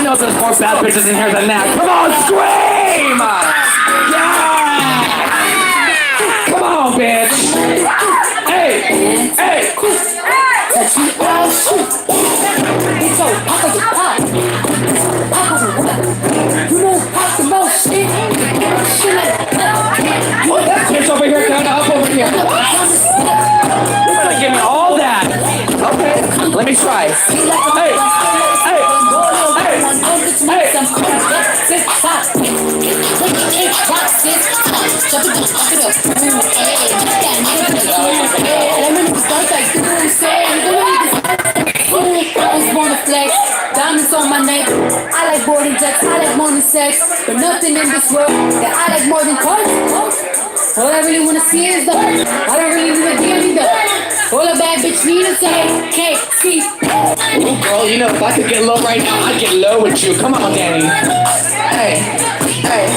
knows there's more bad bitches in here than that. Come on, scream! Yeah! Come on, bitch! Hey! Hey! Oh, that bitch over here, down, up over here. You're gonna give me all that. Okay, let me try. Hey! Hey! Diamonds on my neck. I like boarding jets, I like more than sex. But nothing in this world that I like more than cars. All I really wanna see is love. I don't really need a deal either. All a bad bitch need is a KC. Oh girl, you know if I could get low right now, I'd get low with you. Come on, Danny. Hey, hey.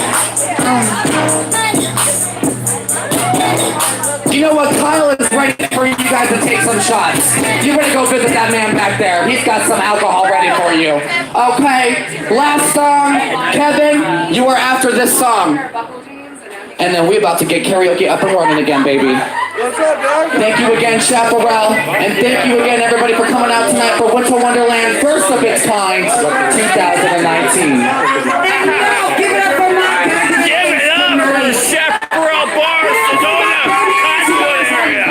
You know what? Kyle is ready for you guys to take some shots. You ready to go visit that man back there? He's got some alcohol ready for you. Okay, last song. Kevin, you are after this song. And then we're about to get karaoke up and running again, baby. What's up, dog? Thank you again, Chaparral. And thank you again, everybody, for coming out tonight for Winter Wonderland, first of its kind, 2019. Give it up for my guy. Give it up for the Chaparral Bar, Sedona, Cottonwood area.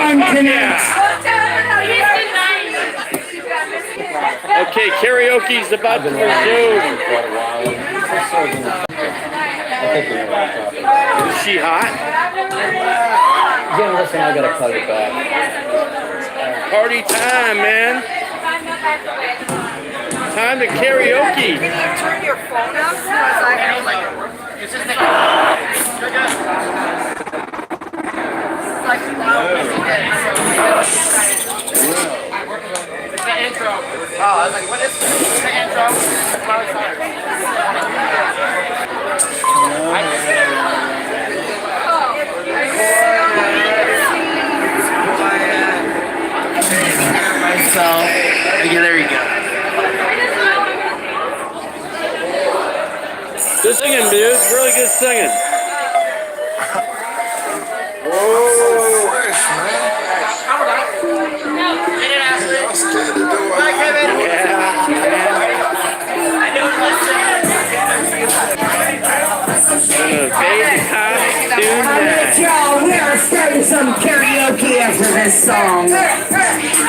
Okay, karaoke's about to resume. Is she hot? Again, listen, I gotta cut it back. Party time, man. Time to karaoke. Can you turn your phone up? Because I have like it's the intro. Oh, I was like, what is this? It's the intro. So, yeah, there you go. Good singing, dude. Really good singing. Y'all, we are starting some karaoke after this song.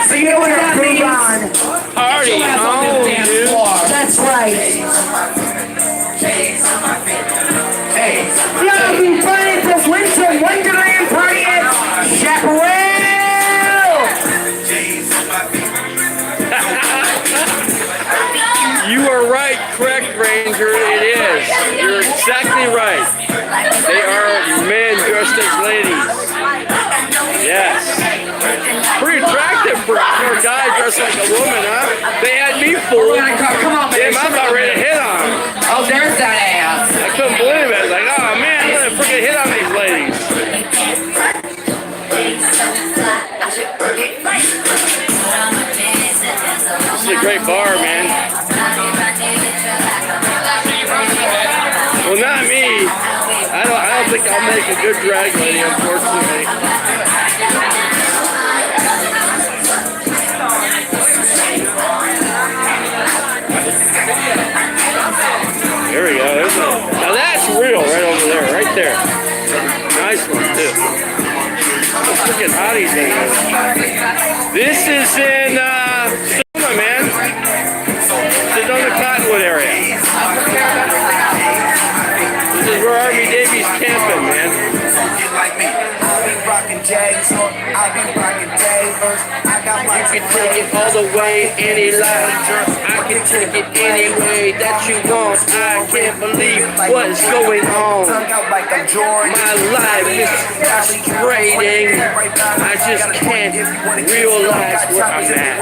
So you know what that means? Party on, dude. That's right. Hey, y'all be running for Winter Wonderland party at Chaparral. You are right, correct, Ranger. It is. You're exactly right. They are men dressed as ladies. Yes. Pretty attractive for a guy dressed like a woman, huh? They had me fooled. Come on, Damn, I'm about ready to hit on them. Oh, there's that ass. I couldn't believe it. I was like, oh man, I'm gonna freaking hit on these ladies. This is a great bar, man. Well, not me. I don't think I'll make a good drag lady, unfortunately. There we go. Now that's real right over there, right there. Nice one, too. Look at hotties in here. This is in Sedona, man. Sedona, Cottonwood area. This is where Army Davy's camping, man. You can take it all the way, any life. I can take it any way that you want. I can't believe what's going on. My life is frustrating. I just can't realize where I'm at.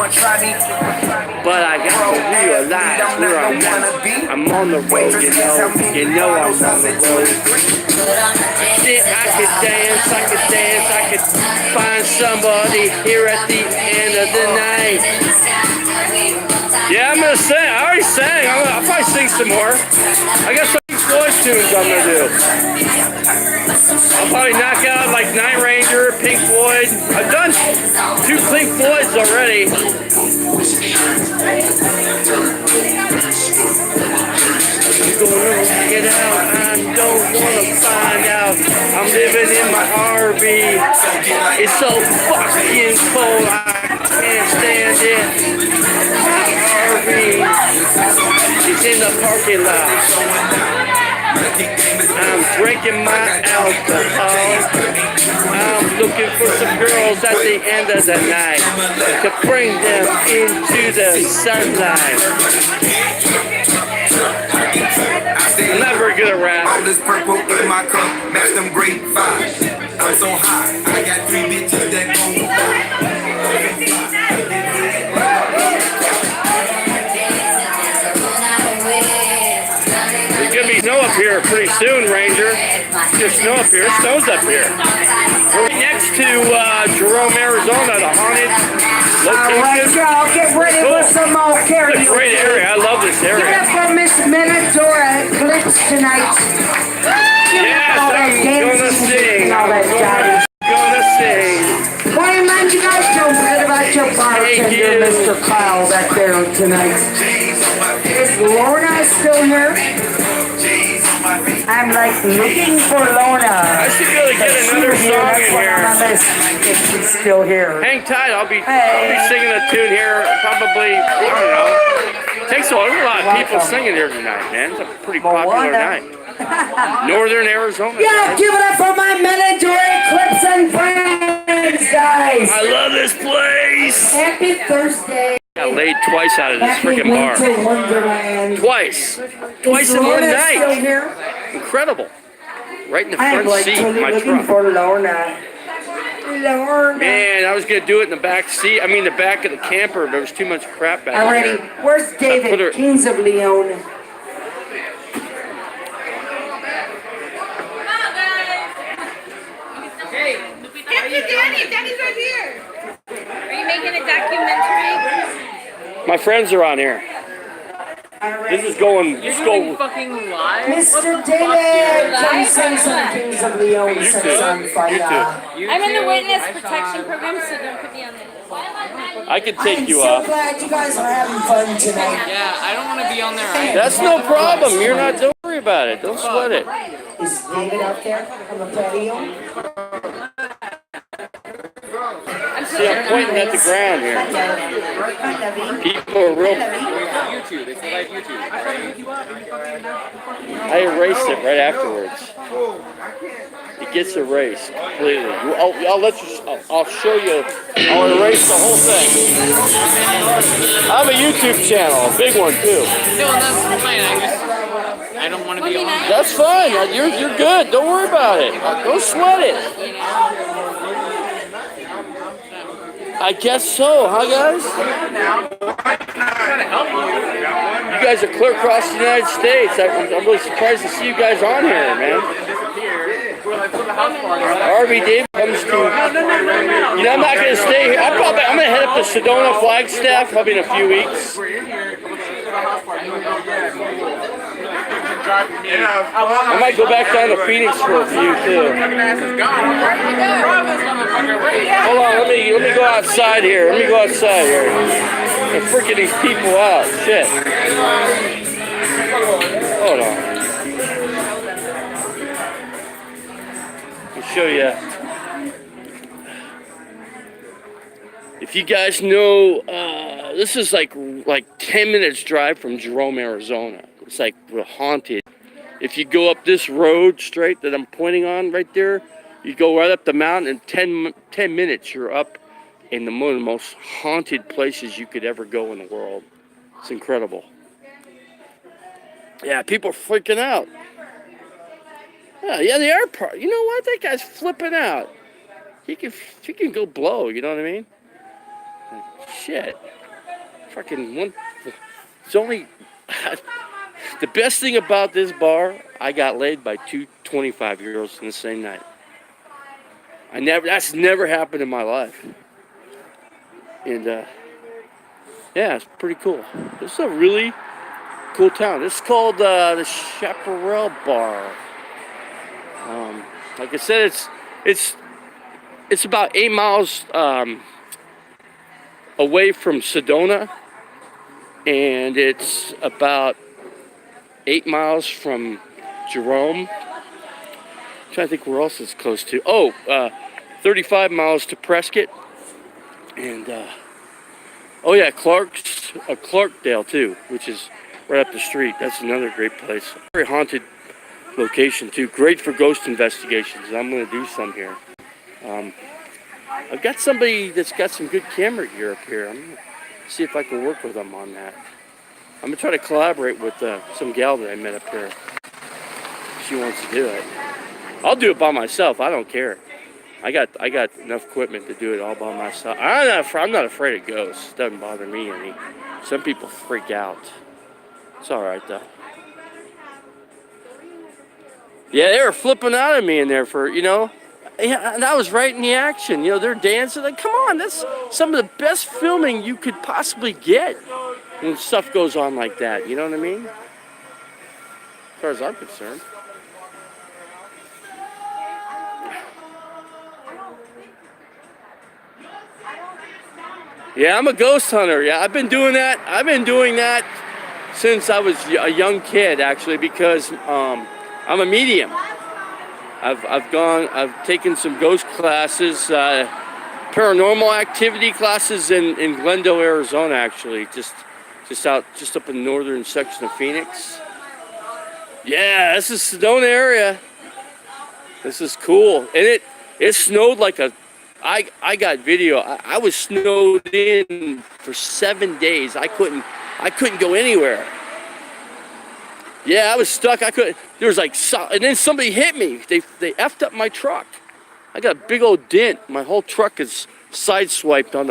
But I got to realize where I'm at. I'm on the road, you know. You know I'm on the road. I could dance, I could find somebody here at the end of the night. Yeah, man. gonna sing. I already sang. I'll probably sing some more. I got some Pink Floyd tunes I'm gonna do. I'll probably knock out like Night Ranger, Pink Floyd. I've done 2 Pink Floyds already. I'm gonna get out. I don't wanna find out. I'm living in my RV. It's so fucking cold. I can't stand it. My RV is in the parking lot. I'm drinking my alcohol. I'm looking for some girls at the end of the night to bring them into the sunlight. I'm not very good at rap. All this purple in my cup, match them great vibes. I'm so high, I got 3 bitches that go. There's gonna be snow up here pretty soon, Ranger. There's snow up here. Snow's up here. We're next to Jerome, Arizona, the haunted Alright, location. y'all, get ready for some more It's karaoke. a great area. I love this Give it area. up for Miss Minadora Eclipse tonight. Yes, All that I'm gonna dancing sing. and all that jazz. Gonna sing. Why mind you guys don't forget about your bartender, you. Mr. Kyle, back there tonight. Is Lorna still here? I'm like looking for Lorna. I should really get another song in That's what I'm on here. this, if she's still here. Hang tight. I'll be singing a tune here. Probably, I don't know. Takes a lot of people singing here tonight, man. It's a pretty popular night. Northern Arizona. Yeah, give it up for my manager, Eclipse and friends, guys. I love this place. Happy Thursday. Got laid twice out of this Happy freaking bar. Winter Wonderland. Twice. Twice Is in one Lorna still night. here? Incredible. Right in the I'm front like seat of totally my looking truck. for Lorna. Lorna. Man, I was gonna do it in the back seat. I mean, the back of the camper, but there was too much crap back Alrighty, there. where's put David, her- Kings of Leon? Daddy's right here. Are you making a documentary? My friends are on here. This is going. This is going. Fucking live? Mr. David, can you sing some Kings of Leon since on fire? I'm in the witness protection program, so don't put me on there. I can I'm take you so off. glad you guys are having fun tonight. Yeah, I don't want to be on there. That's no problem. You're not. Don't worry about it. Don't sweat it. Is David out there on the patio? See, I'm pointing at the ground here. People are real. YouTube. It's live YouTube. I erased it right afterwards. It gets erased completely. I'll let you. I'll show you. I'll erase the whole thing. I have a YouTube channel, a big one too. No, that's fine. I don't want to be on there. That's fine. You're good. Don't worry about it. Don't sweat it. I guess so, huh, guys? You guys are clear across the United States. I'm really surprised to see you guys on here, man. RV Dave comes to. You know, I'm not going to stay here. I'm going to head up to Sedona Flagstaff probably in a few weeks. I might go back down to Phoenix for a few too. Hold on, let me go outside here. Let me go outside here. I'm freaking these people out. Shit. Hold on. I'll show you. If you guys know, this is like 10 minutes drive from Jerome, Arizona. It's like we're haunted. If you go up this road straight that I'm pointing on right there, you go right up the mountain, in 10 minutes you're up in one of the most haunted places you could ever go in the world. It's incredible. Yeah, people are freaking out. Yeah, they are. You know what? That guy's flipping out. He can go blow. You know what I mean? Shit. Fucking one. It's only. The best thing about this bar, I got laid by 2 25-year-olds in the same night. That's never happened in my life. And yeah, Yeah, it's pretty cool. This is a really cool town. This is called the Chaparral Bar. Like I said, it's about 8 miles away from Sedona, and it's about 8 miles from Jerome. I'm trying to think where else it's close to. 35 miles to Prescott, and oh yeah, Clarkdale too, which is right up the street. That's another great place. Very haunted location too. Great for ghost investigations. I'm going to do some here. I've got somebody that's got some good camera gear up here. I'm going to see if I can work with them on that. I'm going to try to collaborate with some gal that I met up here. She wants to do it. I'll do it by myself. I don't care. I got enough equipment to do it all by myself. I'm not afraid of ghosts. It doesn't bother me any. Some people freak out. It's all right though. Yeah, they were flipping out at me in there for, yeah, and I was right in the action. They're dancing. Like, come on, that's some of the best filming you could possibly get when stuff goes on like that. You know what I mean? As far as I'm concerned. Yeah, I'm a ghost hunter. Yeah, I've been doing that. I've been doing that since I was a young kid, actually, because I'm a medium. I've taken some ghost classes, paranormal activity classes in Glendale, Arizona, actually, just up in the northern section of Phoenix. Yeah, this is Sedona area. This is cool, and it snowed like a. I got video. I was snowed in for 7 days. I couldn't go anywhere. Yeah, I was stuck. I couldn't. There was like, and then somebody hit me. They effed up my truck. I got a big old dent. My whole truck is sideswiped on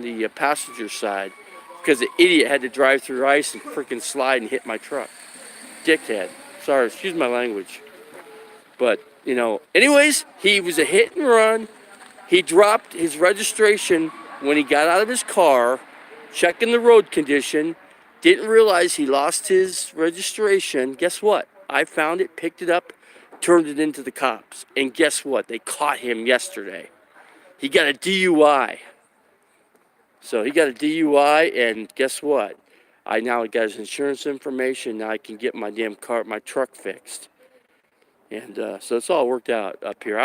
the passenger side because the idiot had to drive through ice and freaking slide and hit my truck. Dickhead. Sorry, excuse my language. But anyways, he was a hit and run. He dropped his registration when he got out of his car, checking the road condition. Didn't realize he lost his registration. Guess what? I found it, picked it up, turned it into the cops. And guess what? They caught him yesterday. He got a DUI. So he got a DUI, and guess what? I now got his insurance information. Now I can get my damn my truck fixed. And so it's all worked out up here.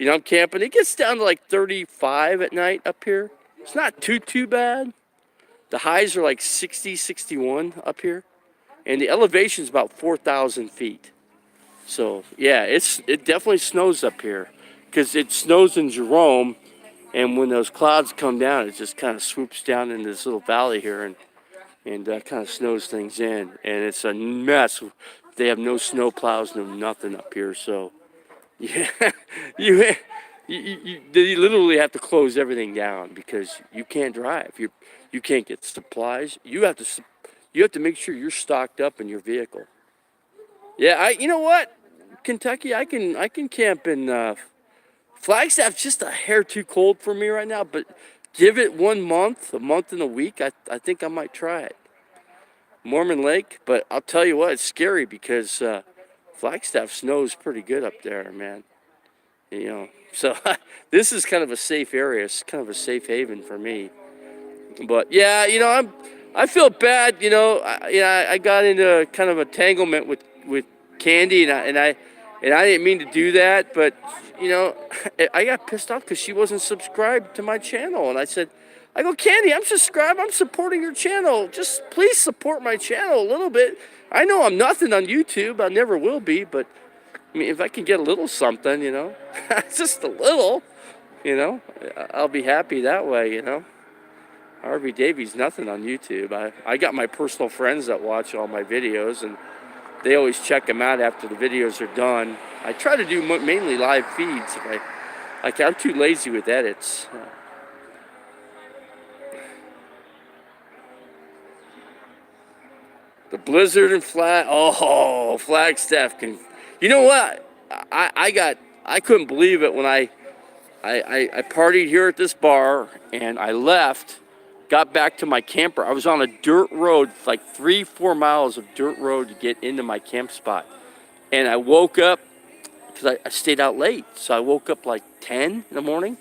I'm camping. It gets down to like 35 at night up here. It's not too bad. The highs are like 60, 61 up here. And the elevation is about 4,000 feet. So, yeah, it definitely snows up here. Because it snows in Jerome. And when those clouds come down, it just kind of swoops down into this little valley here. And kind of snows things in. And it's a mess. They have no snow plows, no nothing up here. So, yeah, you literally have to close everything down because you can't drive. You can't get supplies. You have to make sure you're stocked up in your vehicle. Yeah, you know what, Kentucky, I can camp in Flagstaff's just a hair too cold for me right now. But give it a month and a week, I think I might try it. Mormon Lake, but I'll tell you what, it's scary because Flagstaff snows pretty good up there, man. So this is kind of a safe area. It's kind of a safe haven for me. But yeah, I feel bad. I got into kind of a entanglement with Candy, and I didn't mean to do that, but I got pissed off because she wasn't subscribed to my channel, and I go, Candy, I'm subscribed. I'm supporting your channel. Just please support my channel a little bit. I know I'm nothing on YouTube. I never will be, but I mean, if I can get a little something, just a little, I'll be happy that way, RV Davy's nothing on YouTube. I got my personal friends that watch all my videos, and they always check them out after the videos are done. I try to do mainly live feeds. I'm too lazy with edits. The blizzard and Flagstaff can. You know what? I couldn't believe it when I partied here at this bar and I left got back to my camper. I was on a dirt road, like 3-4 miles of dirt road to get into my camp spot. And I woke up, because I stayed out late. So I woke up like 10 in the morning.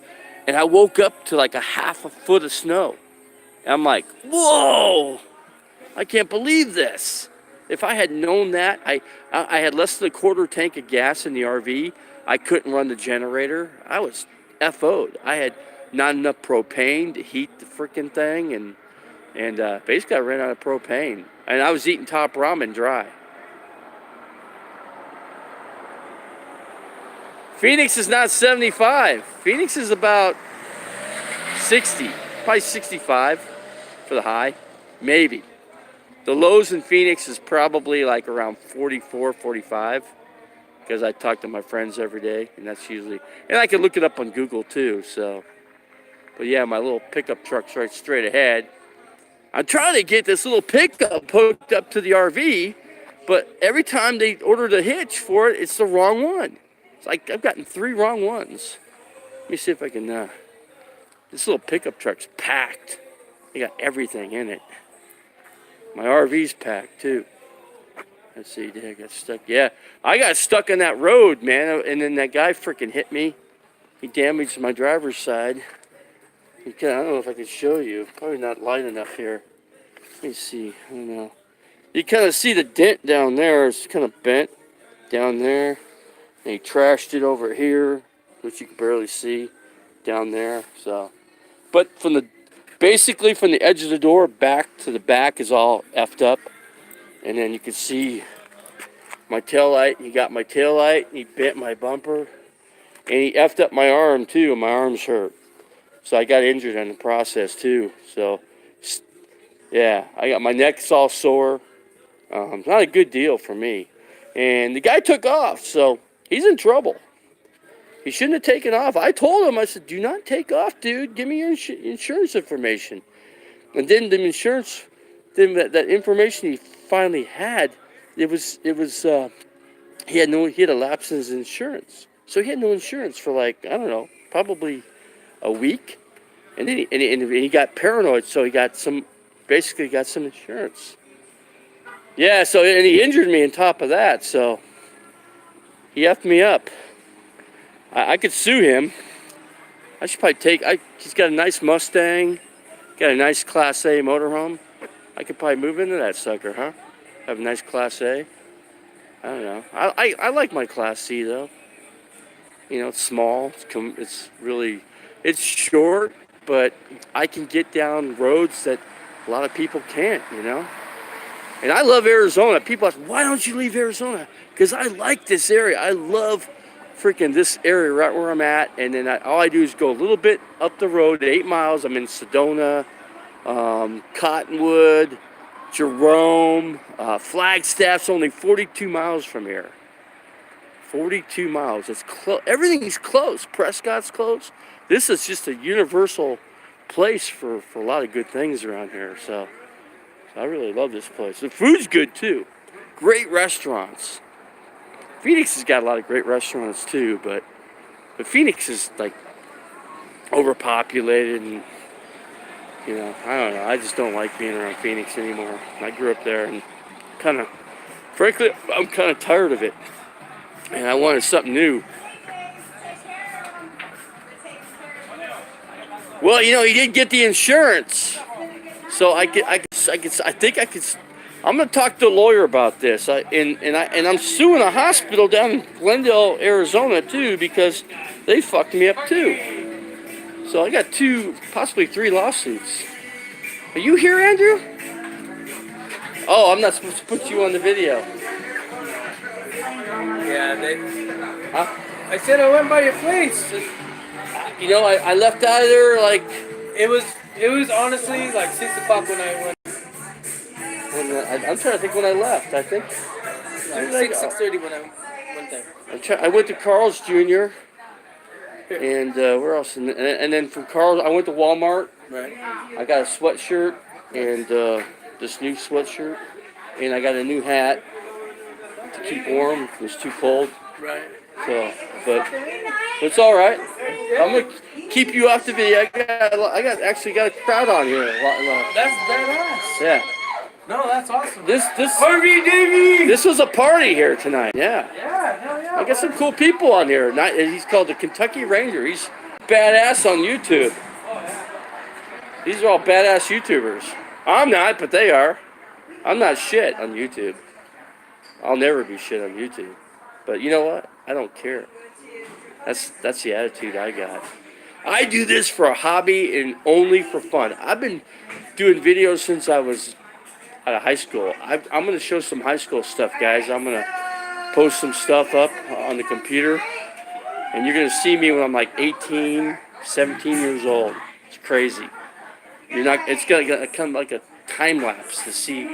And I woke up to like a half a foot of snow. And I'm like, whoa, I can't believe this. If I had known that, I had less than a quarter tank of gas in the RV. I couldn't run the generator. I was FO'd. I had not enough propane to heat the freaking thing. And basically I ran out of propane. And I was eating top ramen dry. Phoenix is not 75. Phoenix is about 60, probably 65 for the high, maybe. The lows in Phoenix is probably like around 44, 45, because I talk to my friends every day, and that's usually, and I can look it up on Google too, so. But yeah, my little pickup truck's right straight ahead. I'm trying to get this little pickup hooked up to the RV, but every time they order the hitch for it, it's the wrong one. It's like I've gotten 3 wrong ones. Let me see if I can, this little pickup truck's packed. They got everything in it. My RV's packed too. Let's see, did I get stuck? Yeah, I got stuck on that road, man, and then that guy freaking hit me. He damaged my driver's side. I don't know if I can show you. Probably not light enough here. Let me see, I don't know. You kind of see the dent down there. It's kind of bent down there. And he trashed it over here, which you can barely see down there. So, but basically from the edge of the door back to the back is all effed up. And then you can see my taillight. He got my taillight. He bent my bumper. And he effed up my arm too. And my arm's hurt. So I got injured in the process too. So, yeah, I got my neck's all sore. Not a good deal for me. And the guy took off. So he's in trouble. He shouldn't have taken off. I told him, I said, do not take off, dude. Give me your insurance information. And then the insurance, then that information he finally had, he had a lapse in his insurance. So he had no insurance for like, I don't know, probably a week. And then he got paranoid, so he basically got some insurance. Yeah, so, and he injured me on top of that, so he effed me up. I could sue him. I should probably he's got a nice Mustang, got a nice Class A motorhome. I could probably move into that sucker, huh? Have a nice Class A. I don't know. I like my Class C though. You know, it's small. It's short, but I can get down roads that a lot of people can't, you know? And I love Arizona. People ask, why don't you leave Arizona? Because I like this area. I love freaking this area right where I'm at. And then all I do is go a little bit up the road, 8 miles. I'm in Sedona, Cottonwood, Jerome, Flagstaff's only 42 miles from here. 42 miles. It's close. Everything's close. Prescott's close. This is just a universal place for a lot of good things around here. So I really love this place. The food's good too. Great restaurants. Phoenix has got a lot of great restaurants too, but Phoenix is like overpopulated, and you know, I don't know. I just don't like being around Phoenix anymore. I grew up there, and frankly, I'm kind of tired of it, and I wanted something new. Well, you know, he didn't get the insurance, so I think I could. I'm gonna talk to a lawyer about this, and I'm suing a hospital down in Glendale, Arizona too, because they fucked me up too. So I got 2, possibly 3 lawsuits. Are you here, Andrew? Oh, I'm not supposed to put you on the video. Yeah, Huh? I said I went by your place. You know, I left out of there like It was honestly like 6 o'clock when I went. I'm trying to think when I left. I think Like 6:30 when I went there. I went to Carl's Jr. And where else? And then from Carl's, I went to Walmart. Right. I got a sweatshirt and this new sweatshirt, and I got a new hat to keep warm. It was too cold. Right. So, but it's all right. I'm gonna keep you off the video. Actually got a crowd on here. That's badass. Yeah. No, that's awesome. This Davy! this was a party here tonight. Yeah. Yeah, hell yeah. I got some cool people on here. He's called the Kentucky Ranger. He's badass on YouTube. These are all badass YouTubers. I'm not, but they are. I'm not shit on YouTube. I'll never be shit on YouTube. But you know what? I don't care. That's the attitude I got. I do this for a hobby and only for fun. I've been doing videos since I was out of high school. I'm going to show some high school stuff, guys. I'm going to post some stuff up on the computer. And you're going to see me when I'm like 18, 17 years old. It's crazy. It's going to come like a time lapse to see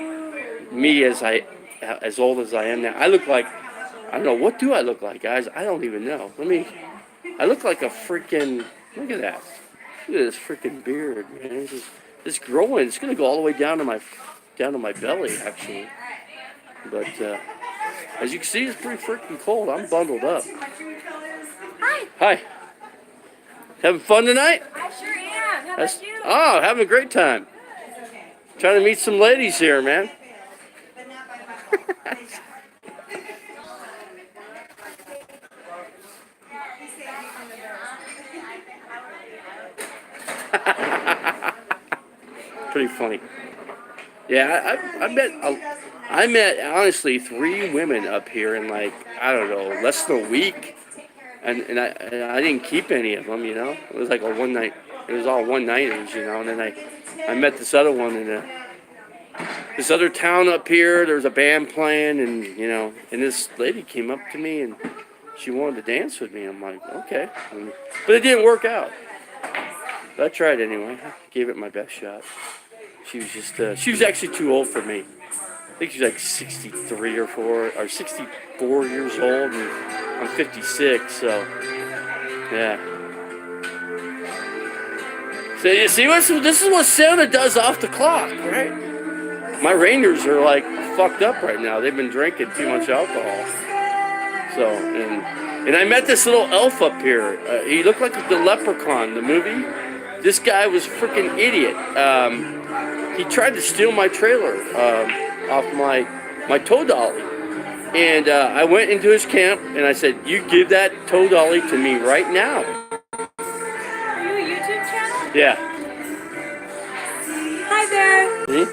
me as old as I am now. I look like, I don't know, what do I look like, guys? I don't even know. I look like a freaking, look at that. Look at this freaking beard, man. It's growing. It's going to go all the way down to my belly, actually. But as you can see, it's pretty freaking cold. I'm bundled up. Hi. Having fun tonight? I sure am. How about you? Oh, having a great time. Trying to meet some ladies here, man. Pretty funny. Yeah, I met honestly 3 women up here in like, I don't know, less than a week, and I didn't keep any of them, you know. It was like a one night. It was all one nighters, you know. And then I met this other one in this other town up here. There was a band playing, and you know, and this lady came up to me and she wanted to dance with me. I'm like, okay, but it didn't work out. But I tried anyway. I gave it my best shot. She was just, she was actually too old for me. I think she's like 63 or 64 years old, and I'm 56, so, yeah. So you see, this is what Santa does off the clock, right? My reindeers are like fucked up right now. They've been drinking too much alcohol. So, and I met this little elf up here. He looked like the Leprechaun, the movie. This guy was a freaking idiot. He tried to steal my trailer off my tow dolly. And I went into his camp and I said, you give that tow dolly to me right now. Are you a YouTube channel? Yeah. Hi there. See?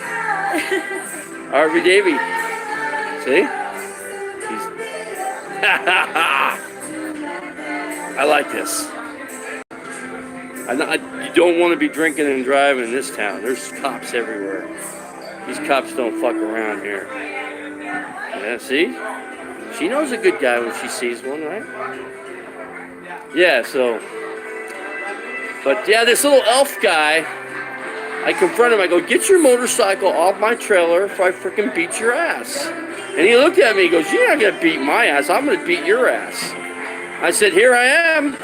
RV Davy. See? I like this. You don't want to be drinking and driving in this town. There's cops everywhere. These cops don't fuck around here. Yeah, see? She knows a good guy when she sees one, right? Yeah, so. But yeah, this little elf guy, I confront him. I go, get your motorcycle off my trailer if I freaking beat your ass. And he looked at me. He goes, you're not going to beat my ass. I'm going to beat your ass. I said, here I am.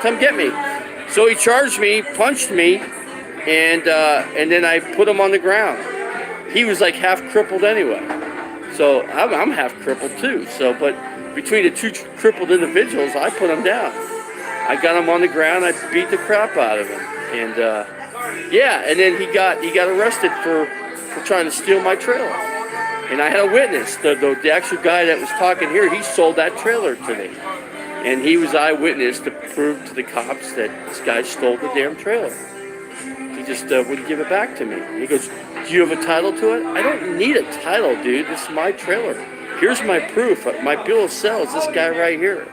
Come get me. So he charged me, punched me, and then I put him on the ground. He was like half crippled anyway. So I'm half crippled too. So, but between the two crippled individuals, I put him down. I got him on the ground. I beat the crap out of him. And yeah, and then he got arrested for trying to steal my trailer. And I had a witness. The actual guy that was talking here, he sold that trailer to me. And he was eyewitness to prove to the cops that this guy stole the damn trailer. He just wouldn't give it back to me. He goes, do you have a title to it? I don't need a title, dude. This is my trailer. Here's my proof. My bill of sale is this guy right here.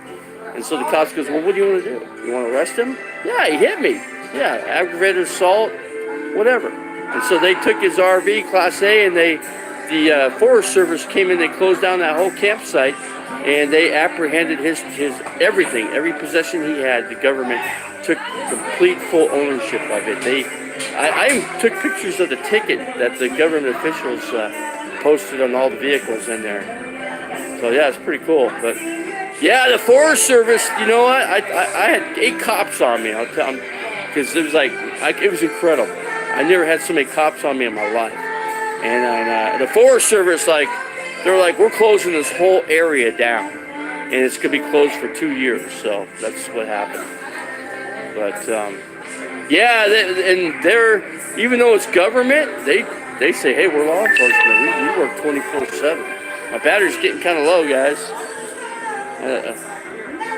And so the cops goes, well, what do you want to do? You want to arrest him? Yeah, he hit me. Yeah, aggravated assault, whatever. And so they took his RV, Class A, and the Forest Service came in. They closed down that whole campsite. And they apprehended his everything, every possession he had. The government took complete full ownership of it. I took pictures of the ticket that the government officials posted on all the vehicles in there. So yeah, it's pretty cool. But yeah, the Forest Service, you know what? I had 8 cops on me. I'll tell them, because it was like it was incredible. I never had so many cops on me in my life. And the Forest Service, like. They're like, we're closing this whole area down. and it's going to be closed for 2 years. So that's what happened. But yeah, and they're, even though it's government, they say, hey, we're law enforcement. We work 24/7. My battery's getting kind of low, guys.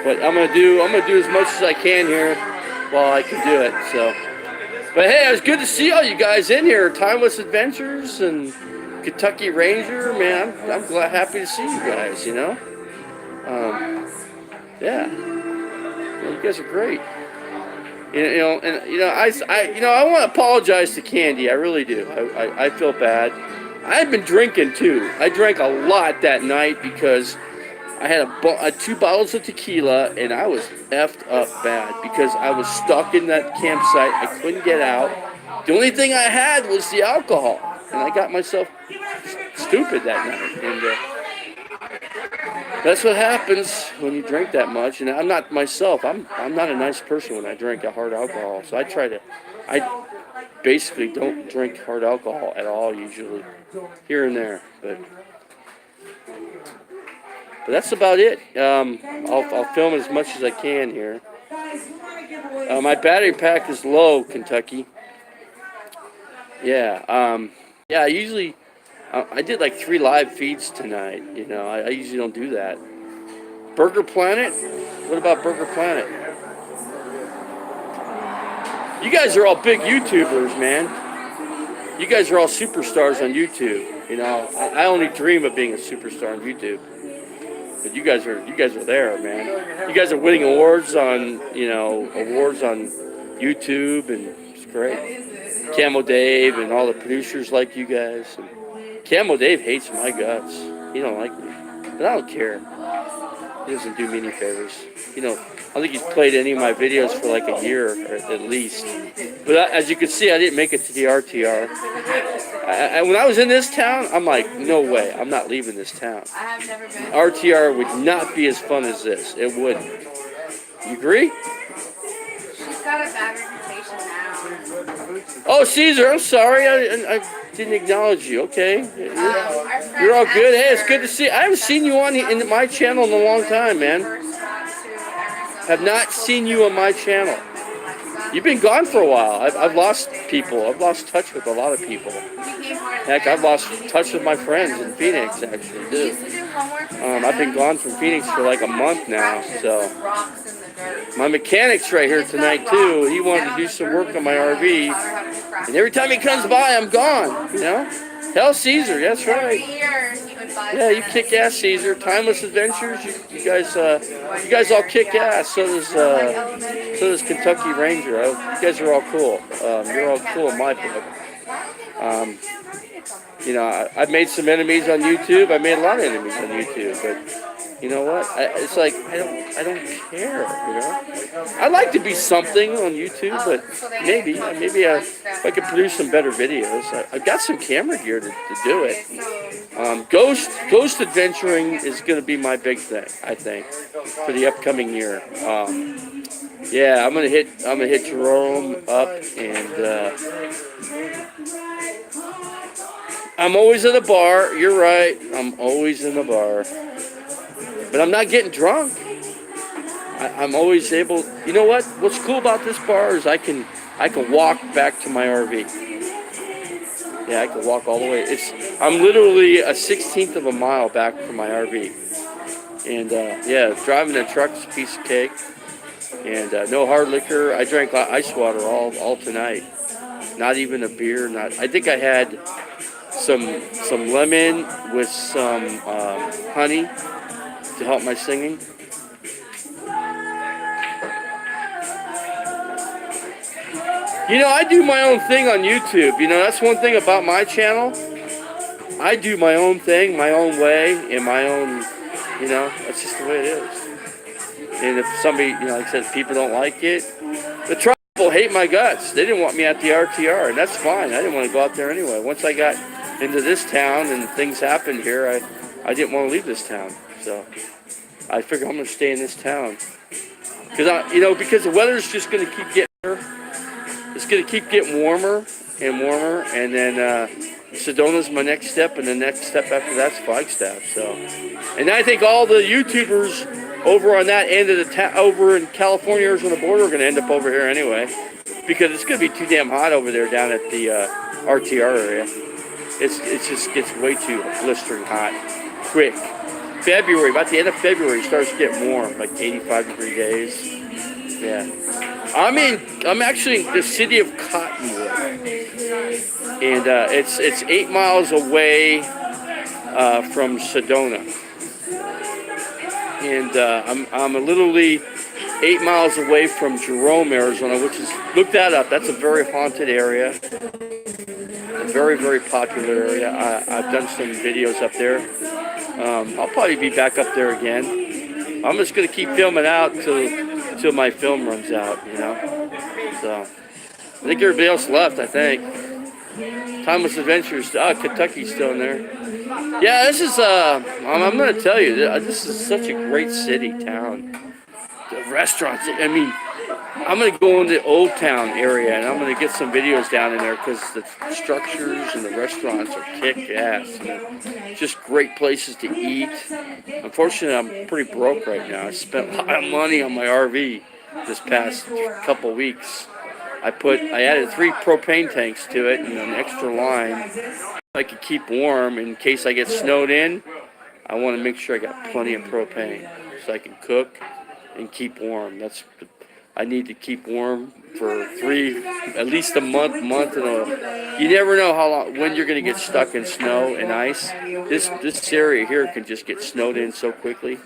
But I'm gonna do as much as I can here while I can do it. So, but hey, it was good to see all you guys in here. Timeless Adventures and Kentucky Ranger, man. I'm glad, happy to see you guys. You know, yeah, well, you guys are great. You know, and I want to apologize to Candy. I really do. I feel bad. I've been drinking too. I drank a lot that night because I had 2 bottles of tequila, and I was effed up bad because I was stuck in that campsite. I couldn't get out. The only thing I had was the alcohol, and I got myself stupid that night. And that's what happens when you drink that much. And I'm not myself. I'm not a nice person when I drink a hard alcohol. So I basically don't drink hard alcohol at all usually, here and there. But that's about it. I'll film as much as I can here. My battery pack is low, Kentucky. Yeah. Yeah. I did like 3 live feeds tonight. You know, I usually don't do that. Burger Planet? What about Burger Planet? You guys are all big YouTubers, man. You guys are all superstars on YouTube. You know, I only dream of being a superstar on YouTube. But you guys are there, man. You guys are winning awards on YouTube, and it's great. Camo Dave and all the producers like you guys. And Camo Dave hates my guts. He don't like me, but I don't care. He doesn't do me any favors. You know, I don't think he's played any of my videos for like a year or at least. But as you can see, I didn't make it to the RTR. When I was in this town, I'm like, no way, I'm not leaving this town. RTR would not be as fun as this. It wouldn't. You agree? She's got a bad reputation now. Oh, Caesar, I'm sorry. I didn't acknowledge you. Okay. You're all good. Hey, it's good to see you. I haven't seen you in my channel in a long time, man. Have not seen you on my channel. You've been gone for a while. I've lost people. I've lost touch with a lot of people. Heck, I've lost touch with my friends in Phoenix, actually, too. I've been gone from Phoenix for like a month now, so. My mechanic's right here tonight, too. He wanted to do some work on my RV. And every time he comes by, I'm gone, you know? Tell Caesar, that's right. Yeah, you kick ass, Caesar. Timeless Adventures, you guys all kick ass. So does Kentucky Ranger. You guys are all cool. You're all cool in my book. You know, I've made some enemies on YouTube. I made a lot of enemies on YouTube, but you know what? It's like I don't care. You know, I'd like to be something on YouTube, but maybe if I could produce some better videos. I've got some camera gear to do it. Ghost adventuring is going to be my big thing, I think, for the upcoming year. Yeah, I'm gonna hit Jerome up, and I'm always at a bar. You're right. I'm always in the bar. But I'm not getting drunk. I'm always able. You know what? What's cool about this bar is I can walk back to my RV. Yeah, I can walk all the way. I'm literally a 16th of a mile back from my RV. And yeah, driving a truck is a piece of cake. And no hard liquor. I drank ice water all tonight. Not even a beer. I think I had some lemon with some honey to help my singing. You know, I do my own thing on YouTube. You know, that's one thing about my channel. I do my own thing, my own way, in my own, you know, that's just the way it is. And if somebody, you know, like I said, people don't like it, the tribe people hate my guts. They didn't want me at the RTR, and that's fine. I didn't want to go out there anyway. Once I got into this town and things happened here, I didn't want to leave this town. So I figured I'm going to stay in this town. Because the weather's just going to keep getting better. It's going to keep getting warmer and warmer, and then Sedona's my next step, and the next step after that's Flagstaff. So, and I think all the YouTubers over on that end of the over in California, Arizona border, we're gonna end up over here anyway, because it's gonna be too damn hot over there down at the RTR area. It just gets way too blistering hot, quick. February, about the end of February, it starts to get warm, like 85-degree days. Yeah. I'm actually in the city of Cottonwood, and it's 8 miles away from Sedona, and I'm literally 8 miles away from Jerome, Arizona, which is, look that up. That's a very haunted area, a very, very popular area. I've done some videos up there. I'll probably be back up there again. I'm just gonna keep filming out till my film runs out, you know. So I think everybody else left. I think Timeless Adventures. Kentucky's still in there. Yeah, this is. I'm gonna tell you, this is such a great city, town. The restaurants. I mean, I'm gonna go into the Old Town area and I'm gonna get some videos down in there because the structures and the restaurants are kick-ass. Just great places to eat. Unfortunately, I'm pretty broke right now. I spent a lot of money on my RV this past couple weeks. I added 3 propane tanks to it and an extra line so I could keep warm in case I get snowed in. I want to make sure I got plenty of propane so I can cook and keep warm. I need to keep warm for at least a month and you never know how long, when you're going to get stuck in snow and ice. This area here can just get snowed in so quickly,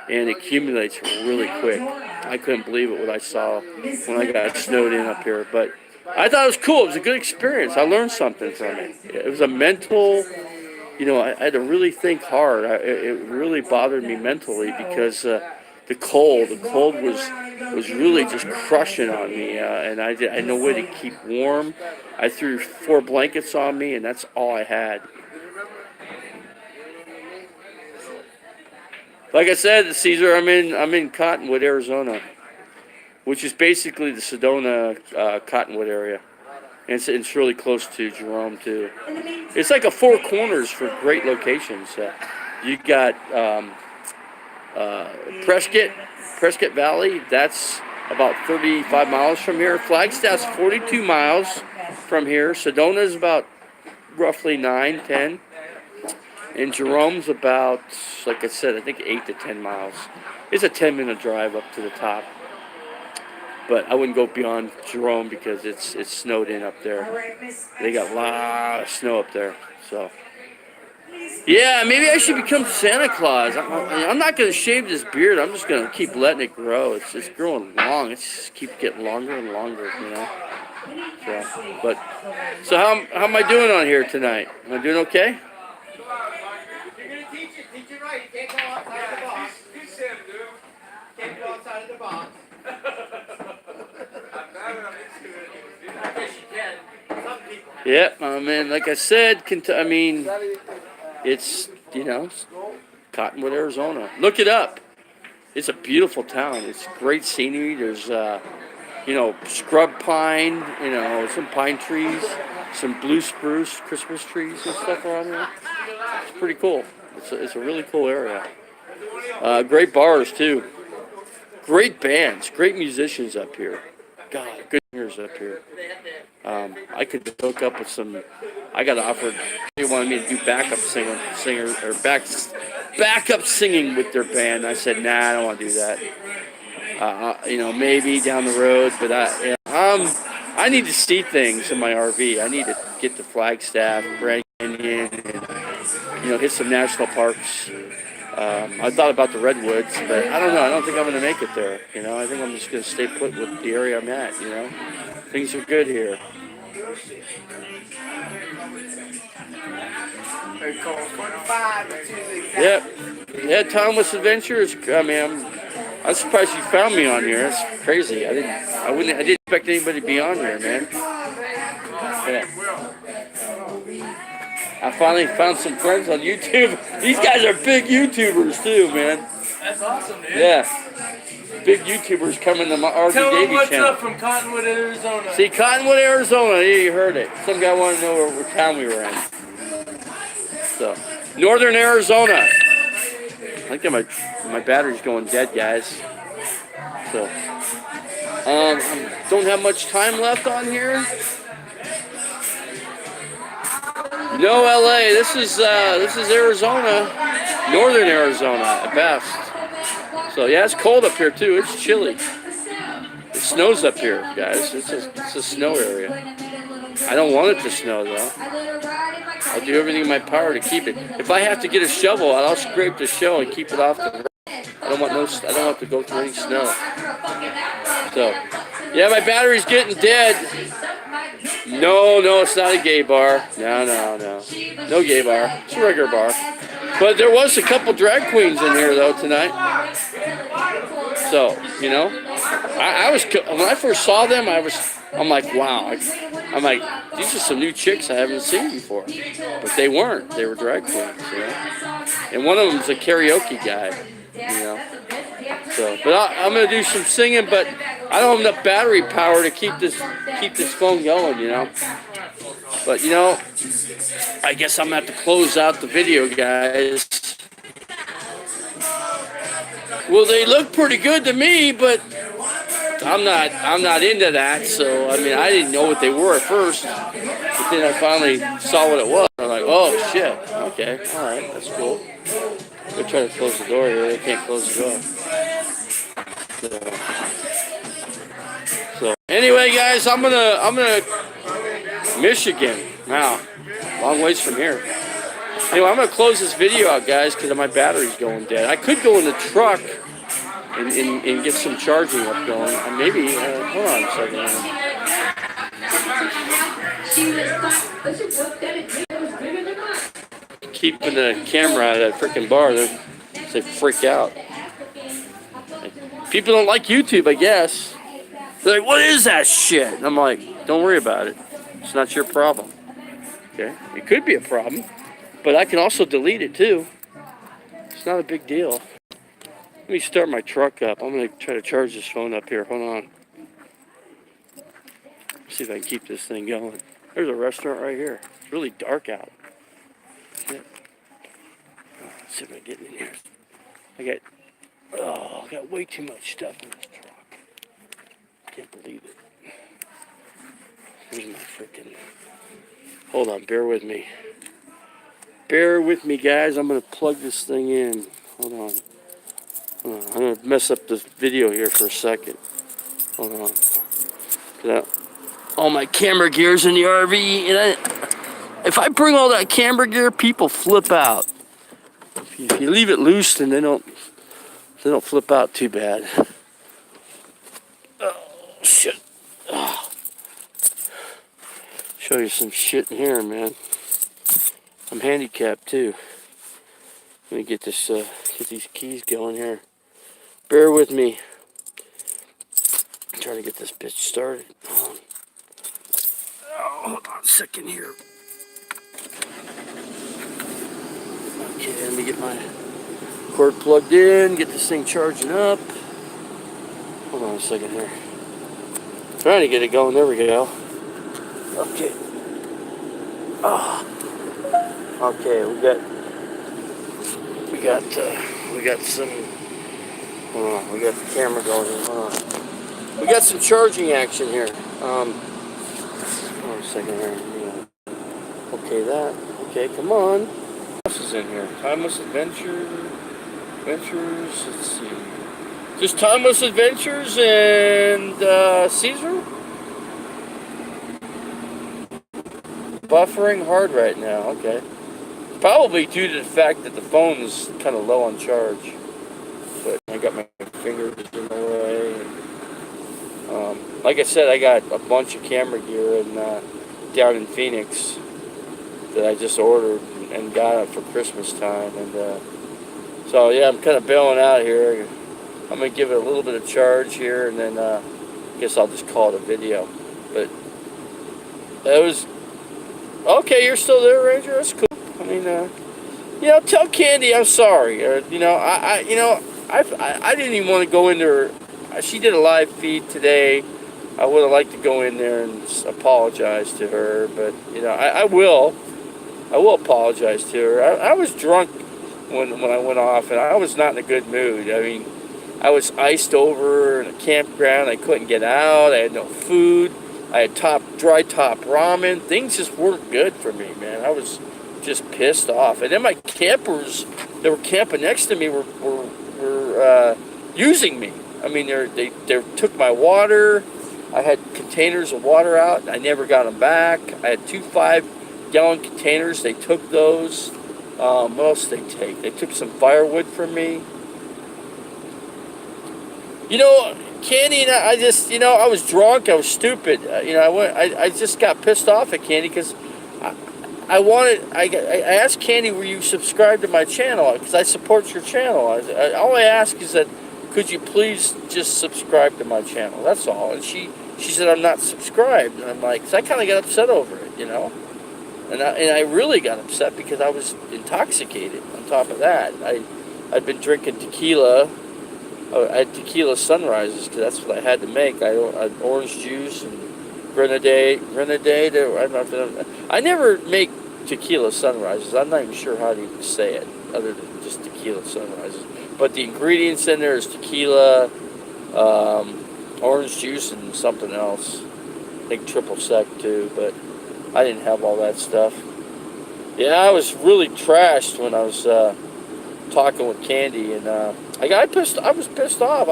and it accumulates really quick. I couldn't believe it what I saw when I got snowed in up here, but I thought it was cool. It was a good experience. I learned something from it. It was a mental, I had to really think hard. It really bothered me mentally because the cold was really just crushing on me, and I had no way to keep warm. I threw 4 blankets on me, and that's all I had. Like I said, Caesar, I'm in Cottonwood, Arizona, which is basically the Sedona, Cottonwood area, and it's really close to Jerome too. It's like a 4 corners for great locations. You got Prescott Valley. That's about 35 miles from here. Flagstaff's 42 miles from here. Sedona is about roughly 9, 10. And Jerome's about, like I said, I think 8 to 10 miles. It's a 10-minute drive up to the top. But I wouldn't go beyond Jerome because it's snowed in up there. They got a lot of snow up there. So, yeah, maybe I should become Santa Claus. I'm not going to shave this beard. I'm just going to keep letting it grow. It's just growing long. It just keeps getting longer and longer, So how am I doing on here tonight? Am I doing okay? Teach it right. You can't go outside the box. You said it, dude. Can't go outside of the box. I guess you can. Some people have. Yep, man. Like I said, it's, Cottonwood, Arizona. Look it up. It's a beautiful town. It's great scenery. There's, scrub pine, some pine trees, some blue spruce Christmas trees and stuff around there. It's pretty cool. It's a really cool area. Great bars, too. Great bands, great musicians up here. God, good singers up here. I could hook up with some. I got offered. They wanted me to do backup singing with their band. I said, nah, I don't want to do that. Maybe down the road, but I need to see things in my RV. I need to get to Flagstaff, Grand Canyon, and hit some national parks. I thought about the Redwoods, but I don't know. I don't think I'm going to make it there. I think I'm just going to stay put with the area I'm at. Things are good here. Yep. Yeah, Timeless Adventures. I'm surprised you found me on here. That's crazy. I didn't expect anybody to be on here, man. Yeah. I finally found some friends on YouTube. These guys are big YouTubers too, man. That's awesome, dude. Yeah. Big YouTubers coming to my RV Tell Davy them what's channel. up from Cottonwood, Arizona. See, Cottonwood, Arizona. Yeah, you heard it. Some guy wanted to know what town we were in. So, Northern Arizona. I think my battery's going dead, guys. So, don't have much time left on here. No, LA. This is Arizona, northern Arizona at best. So yeah, it's cold up here too. It's chilly. It snows up here, guys. It's a snow area. I don't want it to snow though. I'll do everything in my power to keep it. If I have to get a shovel, I'll scrape the show and keep it off the road. I don't want to go through any snow. So, yeah, my battery's getting dead. No, it's not a gay bar. No. No gay bar. It's a regular bar. But there was a couple drag queens in here though tonight. So, you know, I was when I first saw them, I'm like, wow. I'm like, these are some new chicks I haven't seen before. But they weren't. They were drag queens, you know. And one of them's a karaoke guy, you know. So, but I'm gonna do some singing, but I don't have enough battery power to keep this phone going, you know. But you know, I guess I'm gonna have to close out the video, guys. Well, they look pretty good to me, but I'm not into that. So I mean, I didn't know what they were at first, but then I finally saw what it was. I'm like, oh shit, okay, all right, that's cool. They're trying to close the door here. They can't close the door. So anyway, guys, I'm gonna Michigan. Wow, long ways from here. Anyway, I'm gonna close this video out, guys, because my battery's going dead. I could go in the truck and get some charging up going. Maybe hold on a second. Keeping the camera out of that freaking bar, they freak out. People don't like YouTube, I guess. They're like, what is that shit? And I'm like, don't worry about it. It's not your problem. Okay? It could be a problem, but I can also delete it too. It's not a big deal. Let me start my truck up. I'm going to try to charge this phone up here. Hold on. See if I can keep this thing going. There's a restaurant right here. It's really dark out. Let's see if I get in here. I got way too much stuff in this truck. Can't believe it. Here's my freaking... Hold on, bear with me. Bear with me, guys. I'm going to plug this thing in. Hold on. I'm going to mess up this video here for a second. Hold on. All my camera gear's in the RV. And if I bring all that camera gear, people flip out. If you leave it loose, then they don't flip out too bad. Oh, shit. Oh. Show you some shit in here, man. I'm handicapped, too. Let me get these keys going here. Bear with me. I'm trying to get this bitch started. Oh, hold on a second here. Okay, let me get my cord plugged in, get this thing charging up. Hold on a second here. Trying to get it going. There we go. Okay. Oh. Okay, we got some. Hold on, we got the camera going here. Hold on. We got some charging action here. Hold on a second here. Okay, that. Okay, come on. What else is in here? Timeless Ventures. Let's see. Just Timeless Adventures and Caesar. Buffering hard right now. Okay. Probably due to the fact that the phone is kind of low on charge. But I got my fingers in the way. Like I said, I got a bunch of camera gear down in Phoenix that I just ordered and got it for Christmas time. And so yeah, I'm kind of bailing out here. I'm gonna give it a little bit of charge here, and then I guess I'll just call it a video. But that was okay. You're still there, Ranger? That's cool. I mean, tell Candy I'm sorry. I didn't even want to go into her. She did a live feed today. I would have liked to go in there and apologize to her, but I will apologize to her. I was drunk when I went off, and I was not in a good mood. I mean, I was iced over in a campground. I couldn't get out. I had no food. I had dry top ramen. Things just weren't good for me, man. I was just pissed off. And then my campers that were camping next to me were using me. I mean, they took my water. I had containers of water out, and I never got them back. I had 2 5-gallon containers. They took those. What else did they take? They took some firewood from me. You know, Candy and I just, you know, I was drunk. I was stupid. You know, I just got pissed off at Candy because I asked Candy, were you subscribed to my channel? Because I support your channel. All I ask is that, could you please just subscribe to my channel? That's all. And she said, I'm not subscribed. And I'm like, so I kind of got upset over it, you know. And I really got upset because I was intoxicated. On top of that, I'd been drinking tequila. I had tequila sunrises because that's what I had to make. I had orange juice and grenadine. I never make tequila sunrises. I'm not even sure how to even say it other than just tequila sunrises. But the ingredients in there is tequila, orange juice, and something else. I think triple sec too, but I didn't have all that stuff. Yeah, I was really trashed when I was talking with Candy, and I was pissed off.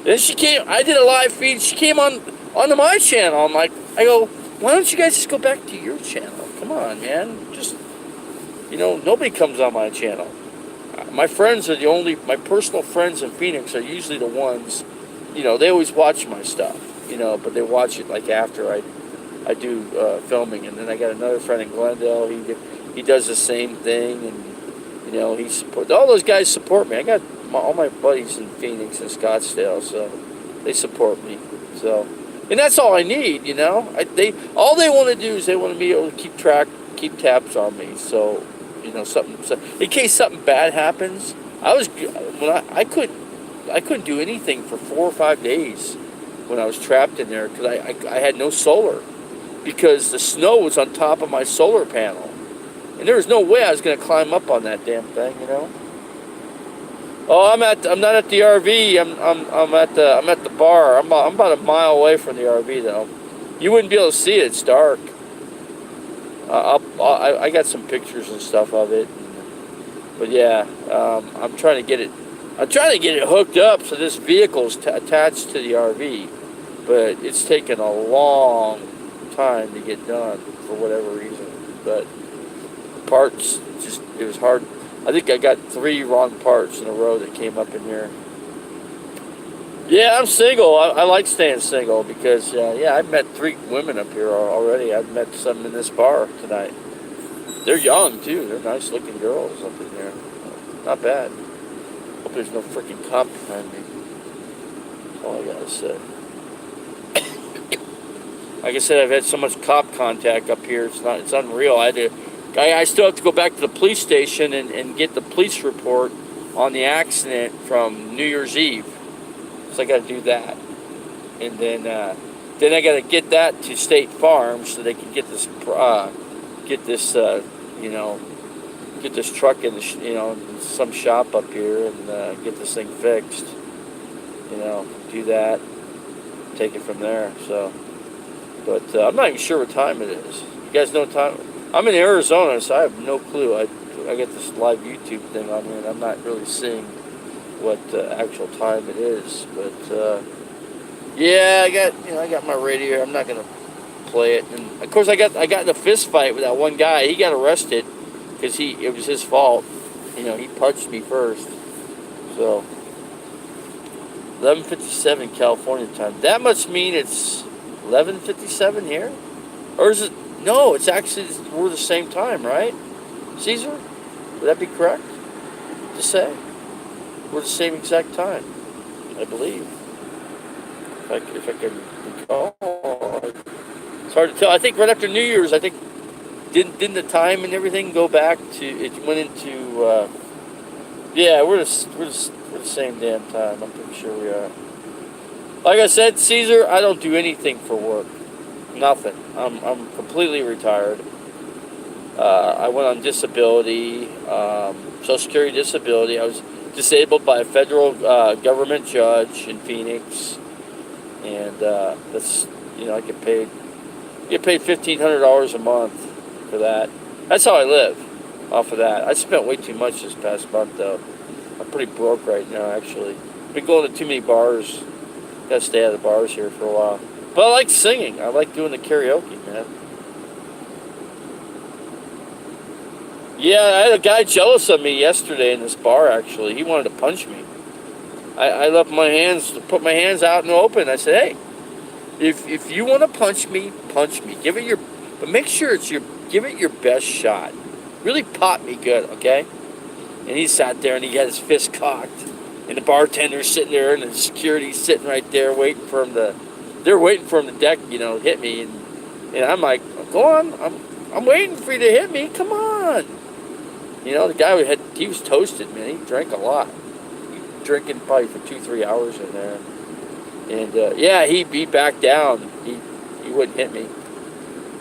Then she came. I did a live feed. She came onto my channel. I'm like, I go, why don't you guys just go back to your channel? Come on, man. Just, you know, nobody comes on my channel. My friends are my personal friends in Phoenix are usually the ones, you know, they always watch my stuff, you know, but they watch it like after I do filming. And then I got another friend in Glendale. He does the same thing, and you know, all those guys support me. I got all my buddies in Phoenix and Scottsdale, so they support me. So, and that's all I need, you know. All they want to do is they want to be able to keep tabs on me. So, you know, in case something bad happens, I couldn't do anything for 4 or 5 days when I was trapped in there because I had no solar because the snow was on top of my solar panel, and there was no way I was going to climb up on that damn thing, you know. Oh, I'm not at the RV. I'm at the bar. I'm about a mile away from the RV though. You wouldn't be able to see it. It's dark. I got some pictures and stuff of it, but yeah, I'm trying to get it. I'm trying to get it hooked up so this vehicle's attached to the RV, but it's taken a long time to get done for whatever reason. But parts, it was hard. I think I got 3 wrong parts in a row that came up in here. Yeah, I'm single. I like staying single because, yeah, I've met 3 women up here already. I've met some in this bar tonight. They're young, too. They're nice-looking girls up in here. Not bad. Hope there's no freaking cop behind me. That's all I gotta say. Like I said, I've had so much cop contact up here. It's unreal. I still have to go back to the police station and get the police report on the accident from New Year's Eve. So I got to do that, and then I got to get that to State Farm so they can get this truck in some shop up here and get this thing fixed. You know, do that, take it from there. So, but I'm not even sure what time it is. You guys know what time? I'm in Arizona, so I have no clue. I get this live YouTube thing on here, and I'm not really seeing what actual time it is. But yeah, I got my radio. I'm not gonna play it. And of course, I got in a fist fight with that one guy. He got arrested because it was his fault. You know, he punched me first. So 11:57 California time. That must mean it's 11:57 here, or is it? No, it's actually, we're the same time, right? Caesar? Would that be correct to say? We're the same exact time, I believe. If I can recall. It's hard to tell. I think right after New Year's, didn't the time and everything go back to, it went into, yeah, we're the same damn time. I'm pretty sure we are. Like I said, Caesar, I don't do anything for work. Nothing. I'm completely retired. I went on disability, Social Security disability. I was disabled by a federal government judge in Phoenix, and that's I get paid $1,500 a month for that. That's how I live off of that. I spent way too much this past month though. I'm pretty broke right now actually. Been going to too many bars. Gotta stay out of the bars here for a while. But I like singing. I like doing the karaoke, man. Yeah, I had a guy jealous of me yesterday in this bar, actually. He wanted to punch me. I left my hands, put my hands out in the open. I said, hey, if you want to punch me, punch me. But make sure give it your best shot. Really pop me good, okay? And he sat there and he had his fist cocked. And the bartender's sitting there and the security's sitting right there waiting for him to, they're waiting for him to hit me. And I'm like, go on, I'm waiting for you to hit me, come on. The guy he was toasted, man. He drank a lot. He was drinking probably for 2-3 hours in there. And he backed down. He wouldn't hit me.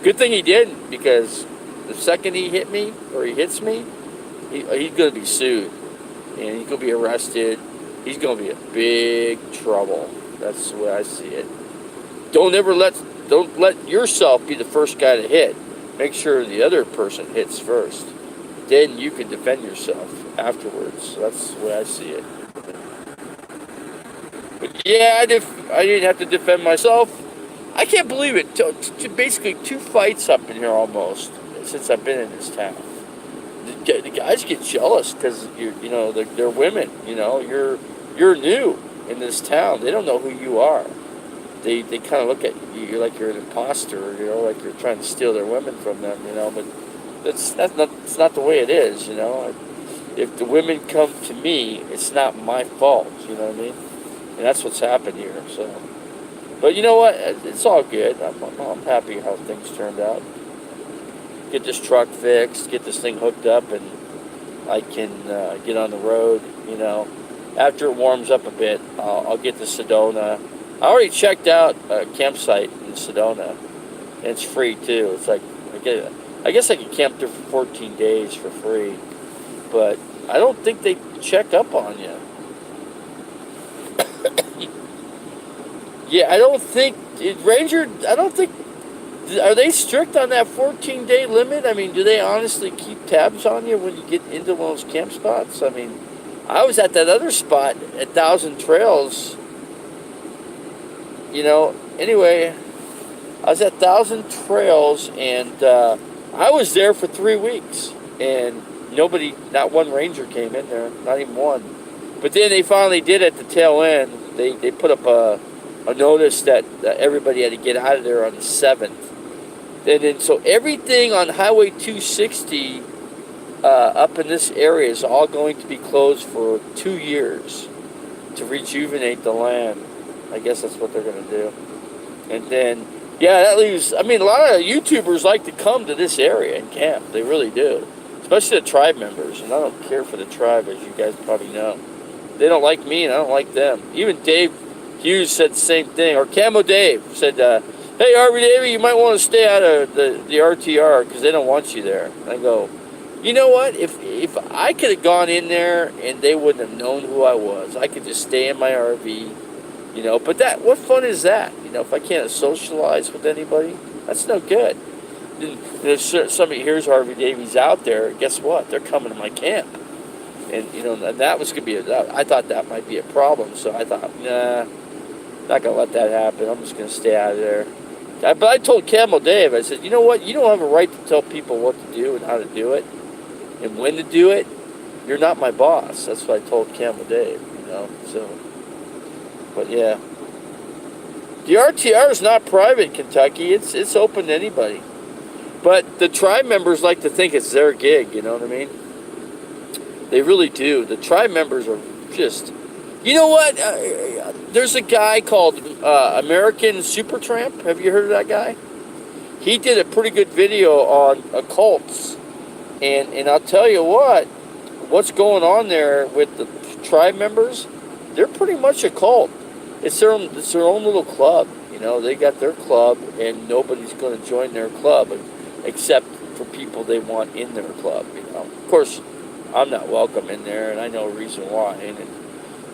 Good thing he didn't, because the second he hit me or he hits me, he's gonna be sued and he's gonna be arrested. He's gonna be in big trouble. That's the way I see it. Don't let yourself be the first guy to hit. Make sure the other person hits first. Then you can defend yourself afterwards. That's the way I see it. But yeah, I didn't have to defend myself. I can't believe it. Basically 2 fights up in here almost since I've been in this town. The guys get jealous because they're women. You're new in this town. They don't know who you are. They kind of look at you like you're an imposter. Like you're trying to steal their women from them. But it's not the way it is. If the women come to me, it's not my fault. You know what I mean? And that's what's happened here. So, but you know what? It's all good. I'm happy how things turned out. Get this truck fixed, get this thing hooked up, and I can get on the road. After it warms up a bit, I'll get to Sedona. I already checked out a campsite in Sedona, and it's free too. It's like I guess I can camp there for 14 days for free, but I don't think they check up on you. Yeah, I don't think are they strict on that 14-day limit? I mean, do they honestly keep tabs on you when you get into one of those camp spots? I mean, I was at that other spot at 1,000 Trails. Anyway, I was at 1,000 Trails, and I was there for 3 weeks, and not one ranger came in there, not even one. But then they finally did at the tail end. They put up a notice that everybody had to get out of there on the 7th. And then, so everything on Highway 260 up in this area is all going to be closed for 2 years to rejuvenate the land. I guess that's what they're going to do. And then, that leaves, a lot of YouTubers like to come to this area and camp. They really do. Especially the tribe members. And I don't care for the tribe, as you guys probably know. They don't like me, and I don't like them. Even Dave Hughes said the same thing. Or Camo Dave said, hey, Harvey Davy, you might want to stay out of the RTR because they don't want you there. And I go, you know what? If I could have gone in there and they wouldn't have known who I was, I could just stay in my RV, But what fun is that? If I can't socialize with anybody, that's no good. If somebody hears Harvey Davy's out there, guess what? They're coming to my camp. And, and that was going to be, I thought that might be a problem. So I thought, nah, not going to let that happen. I'm just going to stay out of there. But I told Camel Dave, I said, you know what? You don't have a right to tell people what to do and how to do it and when to do it. You're not my boss. That's what I told Camel Dave, So, but yeah. The RTR is not private in Kentucky. It's open to anybody. But the tribe members like to think it's their gig, you know what I mean? They really do. The tribe members are just... You know what? There's a guy called American Supertramp. Have you heard of that guy? He did a pretty good video on occults. And I'll tell you what's going on there with the tribe members, they're pretty much a cult. It's their own little club. They got their club, and nobody's going to join their club except for people they want in their club. You know, of course, I'm not welcome in there, and I know a reason why. And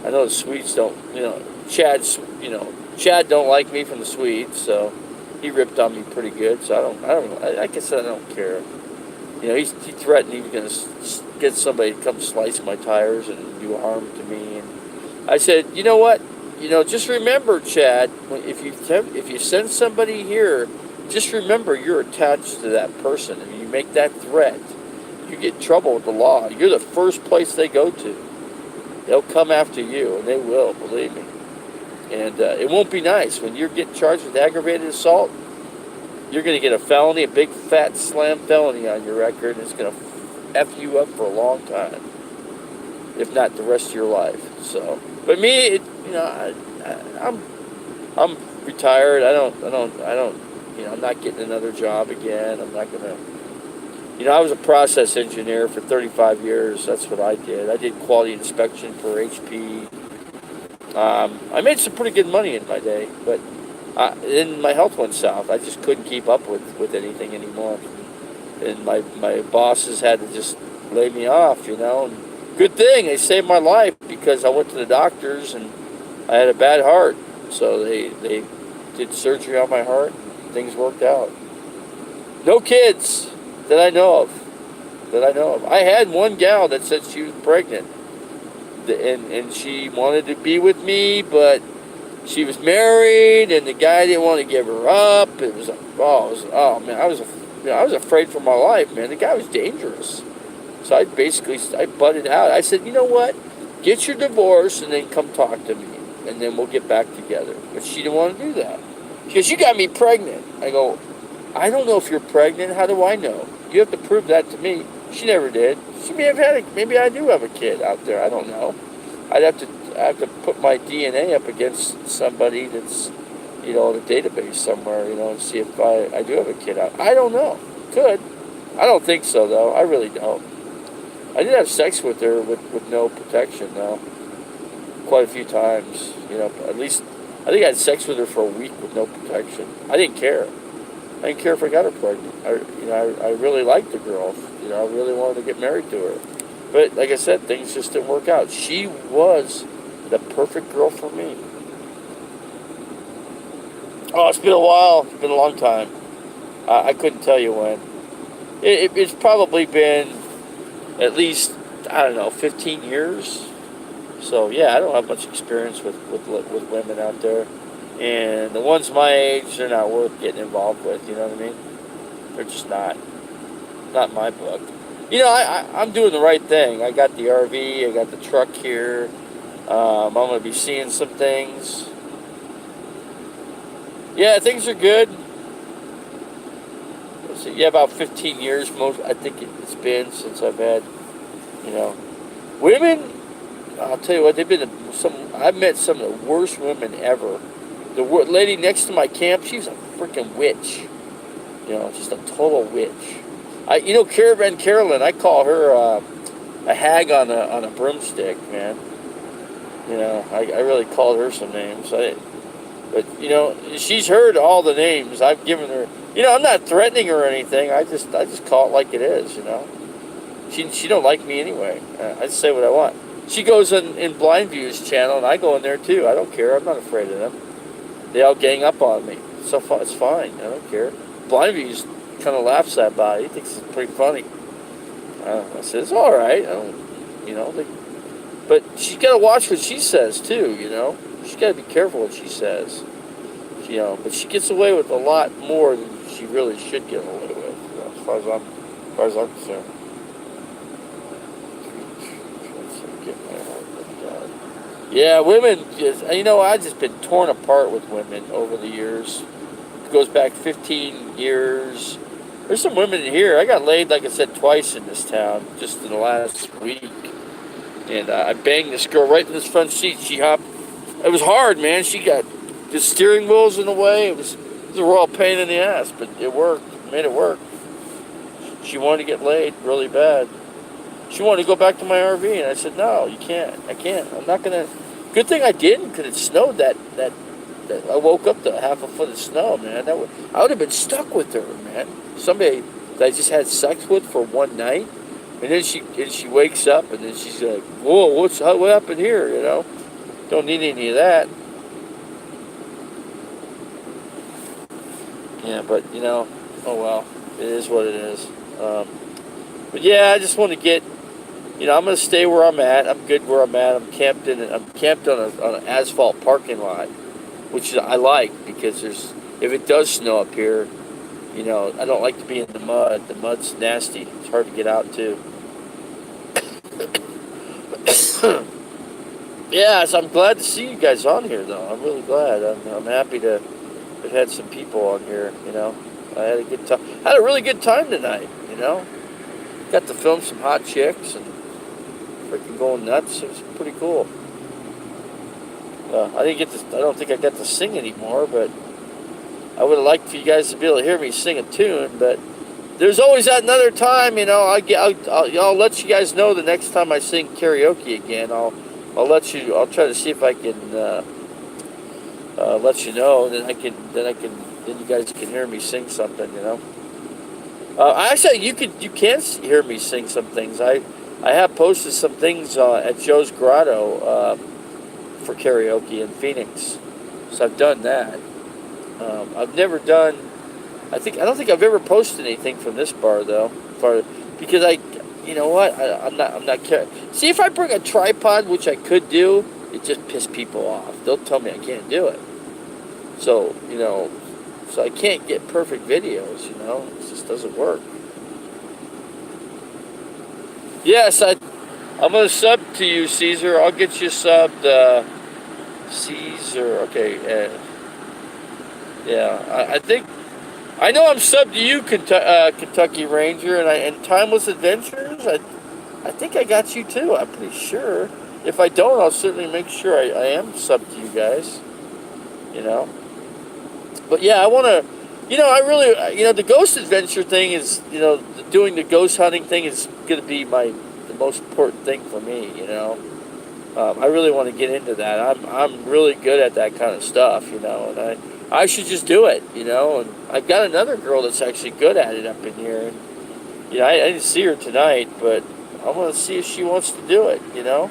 I know the Swedes don't. You know, Chad don't like me from the Swedes, so he ripped on me pretty good. So like I said, I don't care. You know, he threatened he was going to get somebody to come slice my tires and do harm to me. And I said, you know what? You know, just remember, Chad, if you send somebody here, just remember you're attached to that person. And you make that threat, you get in trouble with the law. You're the first place they go to. They'll come after you, and they will, believe me. And it won't be nice. When you're getting charged with aggravated assault, you're going to get a felony, a big fat slam felony on your record, and it's going to F you up for a long time, if not the rest of your life. So, but me, I'm retired. I don't, you know, I'm not getting another job again. I'm not going to, you know, I was a process engineer for 35 years. That's what I did. I did quality inspection for HP. I made some pretty good money in my day, but then my health went south. I just couldn't keep up with anything anymore. And my bosses had to just lay me off, you know. And good thing, they saved my life because I went to the doctors and I had a bad heart. So they did surgery on my heart and things worked out. No kids that I know of. I had one gal that said she was pregnant. And she wanted to be with me, but she was married, and the guy didn't want to give her up. It was man, I was afraid for my life, man. The guy was dangerous. So I butted out. I said, you know what? Get your divorce and then come talk to me, and then we'll get back together. But she didn't want to do that. She goes, you got me pregnant. I go, I don't know if you're pregnant. How do I know? You have to prove that to me. She never did. She may have had maybe I do have a kid out there. I don't know. I have to put my DNA up against somebody that's, you know, in a database somewhere, you know, and see if I do have a kid out. I don't know. Could. I don't think so, though. I really don't. I did have sex with her with no protection, though. Quite a few times. You know, at least, I think I had sex with her for a week with no protection. I didn't care. I didn't care if I got her pregnant. I really liked the girl. You know, I really wanted to get married to her. But like I said, things just didn't work out. She was the perfect girl for me. Oh, it's been a while. It's been a long time. I couldn't tell you when. It's probably been at least, I don't know, 15 years. So, yeah, I don't have much experience with women out there. And the ones my age, they're not worth getting involved with, you know what I mean? They're just not. Not my book. You know, I'm doing the right thing. I got the RV, I got the truck here. I'm going to be seeing some things. Yeah, things are good. Let's see, yeah, about 15 years, I think it's been since I've had, you know. Women, I'll tell you what, I've met some of the worst women ever. The lady next to my camp, she's a freaking witch. You know, just a total witch. You know, Caravan Carolyn, I call her a hag on a broomstick, man. You know, I really called her some names. But, you know, she's heard all the names. I've given her, you know, I'm not threatening her or anything. I just call it like it is, you know. She don't like me anyway. I just say what I want. She goes in Blind View's channel, and I go in there, too. I don't care. I'm not afraid of them. They all gang up on me. So it's fine. I don't care. Blind View's kind of laughs about it. He thinks it's pretty funny. I said, it's all right. You know, but she's got to watch what she says, too, you know. She's got to be careful what she says. You know, but she gets away with a lot more than she really should get away with, you know, as far as I'm concerned. Yeah, women, you know, I've just been torn apart with women over the years. It goes back 15 years. There's some women in here. I got laid, like I said, twice in this town, just in the last week. And I banged this girl right in this front seat. She hopped. It was hard, man. She got the steering wheels in the way. It was a royal pain in the ass, but it worked. It made it work. She wanted to get laid really bad. She wanted to go back to my RV, and I said, no, you can't. I can't. I'm not going to. Good thing I didn't, because it snowed that I woke up to half a foot of snow, man. I would have been stuck with her, man. Somebody that I just had sex with for one night, and then she wakes up and then she's like, "Whoa, what happened here?" You know, don't need any of that. Yeah, but you know, oh well, it is what it is. But yeah, I just want to get, you know, I'm gonna stay where I'm at. I'm good where I'm at. I'm camped on an asphalt parking lot, which I like because if it does snow up here, you know, I don't like to be in the mud. The mud's nasty. It's hard to get out too. Yeah, so I'm glad to see you guys on here though. I'm really glad. I'm happy to have had some people on here, you know. I had a good time. I had a really good time tonight, you know. Got to film some hot chicks and freaking going nuts. It was pretty cool. I don't think I got to sing anymore, but I would have liked for you guys to be able to hear me sing a tune. But there's always that another time, you know. I'll let you guys know the next time I sing karaoke again. I'll try to see if I can let you know. Then you guys can hear me sing something, you know. Actually, you can hear me sing some things. I have posted some things at Joe's Grotto for karaoke in Phoenix, so I've done that. I've never done. I don't think I've ever posted anything from this bar though, because you know what? I'm not caring. See, if I bring a tripod, which I could do, it just piss people off. They'll tell me I can't do it. So you know, I can't get perfect videos. You know, it just doesn't work. Yes, I'm gonna sub to you, Caesar. I'll get you subbed, Caesar. Okay. Yeah, I think I know I'm subbed to you, Kentucky Ranger, and Timeless Adventures. I think I got you too. I'm pretty sure. If I don't, I'll certainly make sure I am subbed to you guys. You know. But yeah, I want to. You know, I really. You know, the Ghost Adventure thing is. You know, doing the ghost hunting thing is going to be the most important thing for me. You know. I really want to get into that. I'm really good at that kind of stuff. You know, and I should just do it, you know, and I've got another girl that's actually good at it up in here, and, you know, I didn't see her tonight, but I want to see if she wants to do it, you know.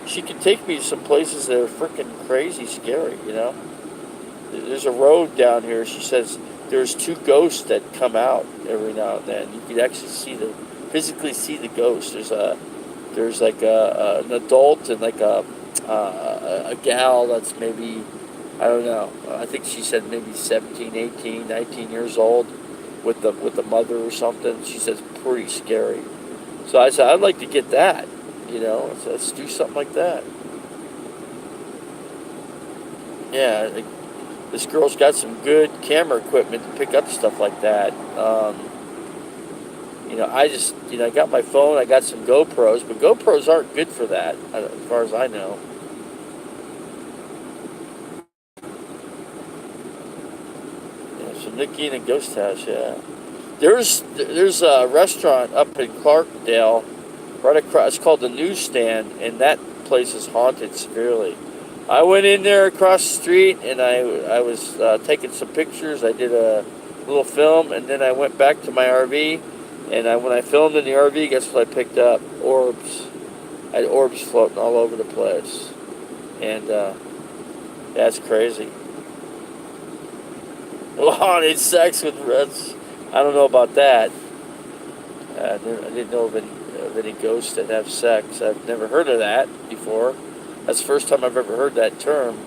She can take me to some places that are freaking crazy scary, you know. There's a road down here, she says, there's 2 ghosts that come out every now and then. You can actually physically see the ghost. There's like an adult and like a gal that's maybe, I don't know. I think she said maybe 17, 18, 19 years old with the mother or something. She says pretty scary. So I said, I'd like to get that, you know. So let's do something like that. Yeah, this girl's got some good camera equipment to pick up stuff like that. You know, I got my phone, I got some GoPros, but GoPros aren't good for that, as far as I know. Nikki in a ghost house, yeah. There's a restaurant up in Clarkdale, right across. It's called the Newsstand, and that place is haunted severely. I went in there across the street, and I was taking some pictures. I did a little film, and then I went back to my RV, and when I filmed in the RV, guess what I picked up? Orbs. I had orbs floating all over the place, and that's crazy. Wanted sex with Reds. I don't know about that. I didn't know of any ghosts that have sex. I've never heard of that before. That's the first time I've ever heard that term,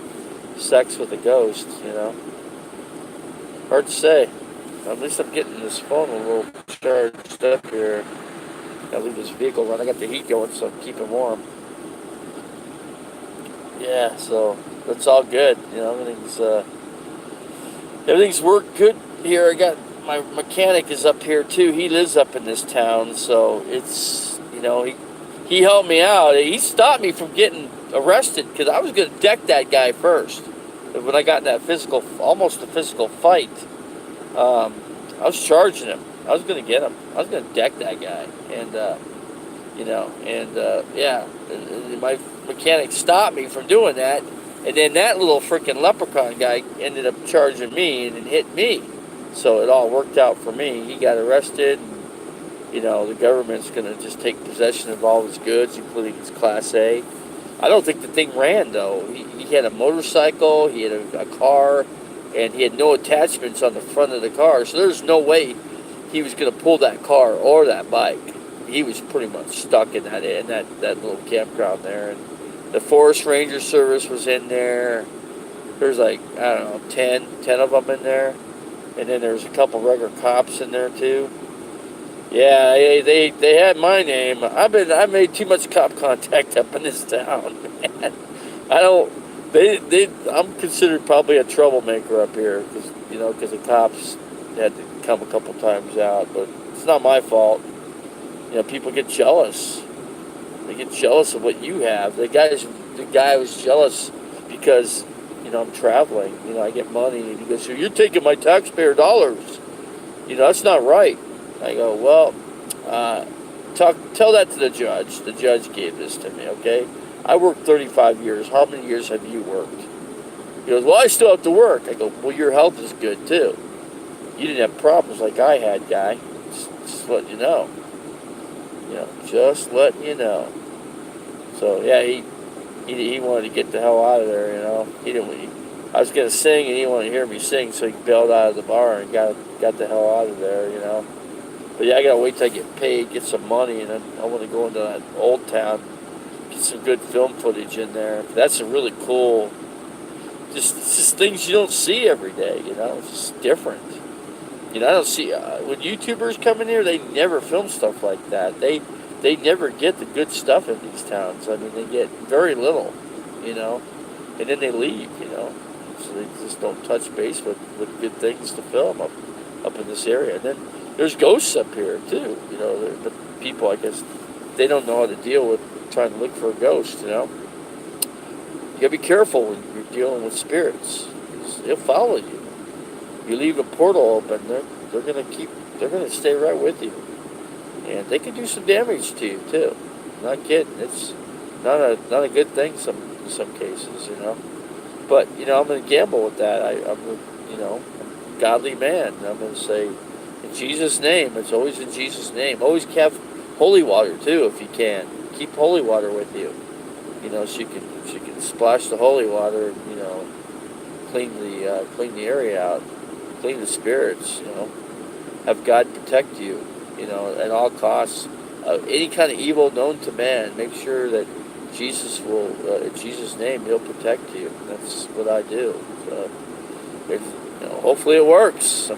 sex with a ghost, you know. Hard to say. At least I'm getting this phone a little charged up here. Gotta leave this vehicle run. I got the heat going, so I'm keeping warm. Yeah, so that's all good. You know, everything's worked good here. I got my mechanic is up here too. He lives up in this town, so it's, you know, he helped me out. He stopped me from getting arrested because I was going to deck that guy first. When I got in that almost a physical fight, I was charging him. I was going to get him. I was going to deck that guy, and you know, and yeah, and my mechanic stopped me from doing that. And then that little freaking leprechaun guy ended up charging me and it hit me. So it all worked out for me. He got arrested. And you know, the government's going to just take possession of all his goods, including his Class A. I don't think the thing ran, though. He had a motorcycle, he had a car, and he had no attachments on the front of the car, so there's no way he was going to pull that car or that bike. He was pretty much stuck in that little campground there. And the Forest Ranger Service was in there. There's like, I don't know, 10 of them in there. And then there's a couple regular cops in there too. Yeah, they had my name. I made too much cop contact up in this town, man. I'm considered probably a troublemaker up here because the cops had to come a couple times out, but it's not my fault. You know, people get jealous. They get jealous of what you have. The guy was jealous because, you know, I'm traveling. You know, I get money, and he goes, "So you're taking my taxpayer dollars. You know, that's not right." I go, "Well, tell that to the judge. The judge gave this to me, okay? I worked 35 years. How many years have you worked?" He goes, "Well, I still have to work." I go, "Well, your health is good, too. You didn't have problems like I had, guy. Just letting you know. You know, just letting you know." So, yeah, he wanted to get the hell out of there, you know. I was going to sing, and he didn't want to hear me sing, so he bailed out of the bar and got the hell out of there, you know. But, yeah, I got to wait till I get paid, get some money, and then I want to go into that old town, get some good film footage in there. That's a really cool, it's just things you don't see every day, you know. It's just different. You know, I don't see, when YouTubers come in here, they never film stuff like that. They never get the good stuff in these towns. I mean, they get very little, you know, and then they leave, you know. So they just don't touch base with good things to film up in this area. And then there's ghosts up here, too. You know, the people, I guess, they don't know how to deal with trying to look for a ghost, you know. You gotta be careful when you're dealing with spirits. They'll follow you. You leave a portal open, they're gonna stay right with you. And they can do some damage to you too. I'm not kidding. It's not a good thing in some cases, you know. But you know, I'm gonna gamble with that. I'm a godly man. I'm gonna say, in Jesus' name. It's always in Jesus' name. Always have holy water too, if you can. Keep holy water with you. You know, so you can splash the holy water and, you know, clean the area out, clean the spirits. You know, have God protect you. You know, at all costs, any kind of evil known to man, make sure that Jesus will, in Jesus' name, He'll protect you. That's what I do. So, you know, hopefully it works.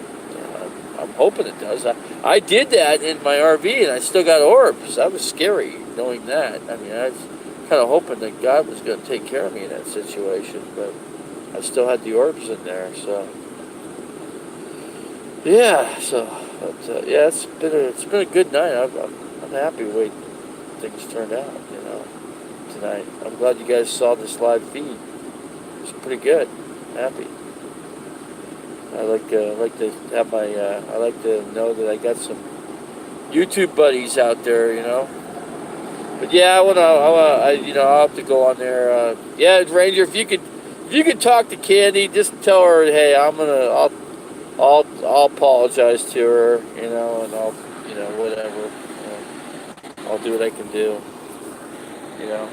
I'm hoping it does. I did that in my RV, and I still got orbs. That was scary, knowing that. I mean, I was kind of hoping that God was going to take care of me in that situation, but I still had the orbs in there. So, yeah. So. But, yeah, it's been a good night. I'm happy the way things turned out, you know, tonight. I'm glad you guys saw this live feed. It's pretty good. Happy. I like to have my I like to know that I got some YouTube buddies out there, you know. But yeah, I'll have to go on there. Yeah, Ranger, if you could talk to Candy, just tell her, hey, I'll apologize to her, you know, and I'll, you know, whatever. You know, I'll do what I can do, you know.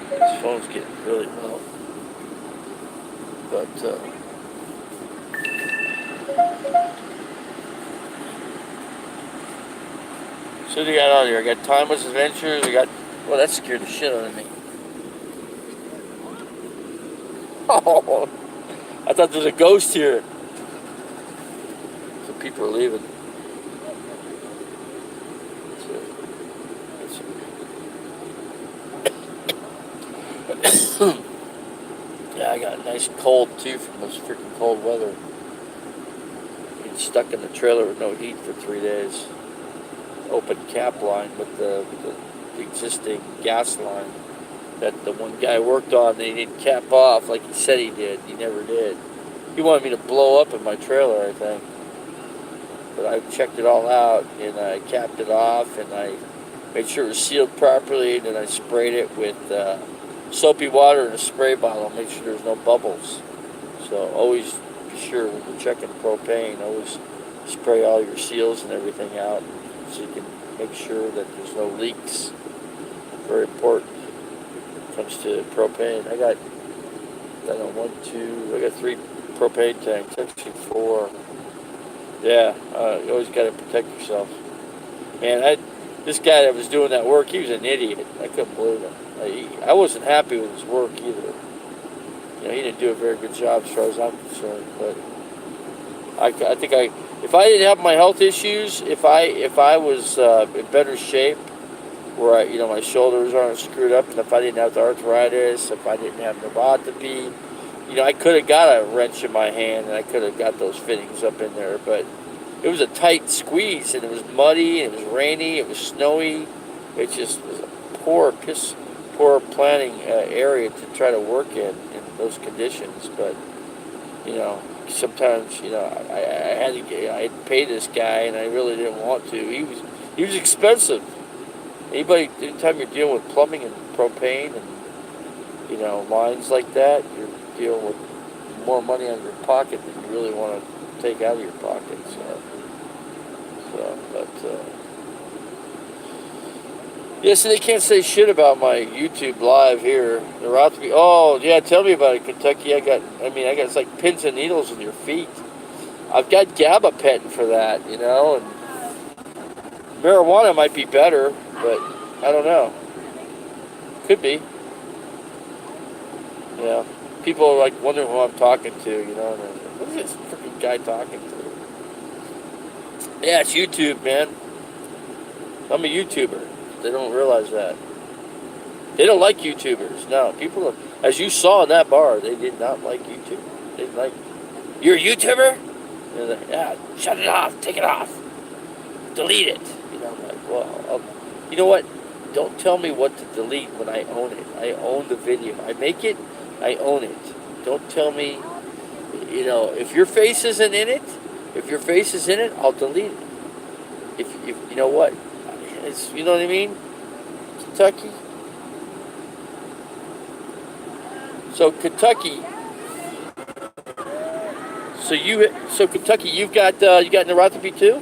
This phone's getting really low. But, so what do you got on here? I got Timeless Adventures, well, that scared the shit out of me. Oh, I thought there was a ghost here. So people are leaving. Yeah, I got a nice cold too from this freaking cold weather. Being stuck in the trailer with no heat for 3 days. Open cap line with the existing gas line that the one guy worked on. They didn't cap off like he said he did. He never did. He wanted me to blow up in my trailer, I think. But I checked it all out, and I capped it off, and I made sure it was sealed properly, and then I sprayed it with soapy water in a spray bottle, make sure there's no bubbles. So always making sure when you're checking propane, always spray all your seals and everything out so you can make sure that there's no leaks. Very important when it comes to propane. I got 3 propane tanks, actually 4. Yeah, you always got to protect yourself. Man, this guy that was doing that work, he was an idiot. I couldn't believe it. I wasn't happy with his work either. You know, he didn't do a very good job as far as I'm concerned. But I think if I didn't have my health issues, if I was in better shape, where my shoulders aren't screwed up, and if I didn't have the arthritis, if I didn't have neuropathy, I could have got a wrench in my hand and I could have got those fittings up in there. But it was a tight squeeze, and it was muddy, and it was rainy, it was snowy. It just was a poor planning area to try to work in those conditions. But sometimes I had to pay this guy, and I really didn't want to. He was expensive. Anytime you're dealing with plumbing and propane and lines like that, you're dealing with more money on your pocket than you really want to take out of your pocket. So they can't say shit about my YouTube live here. They're out to be. Oh yeah, tell me about it, Kentucky. I got it's like pins and needles in your feet. I've got gabapentin for that, and marijuana might be better, but I don't know. Could be. Yeah. People are like wondering who I'm talking to, and what is this freaking guy talking to? Yeah, it's YouTube, man. I'm a YouTuber. They don't realize that. They don't like YouTubers. No, people, as you saw in that bar, they did not like YouTube. They didn't like, you're a YouTuber? And they're like, yeah, shut it off, take it off, delete it. I'm like, well, you know what? Don't tell me what to delete when I own it. I own the video. I make it, I own it. Don't tell me, if your face isn't in it, I'll delete it. If you know what? You know what I mean? Kentucky. So Kentucky. So Kentucky, you got neuropathy too?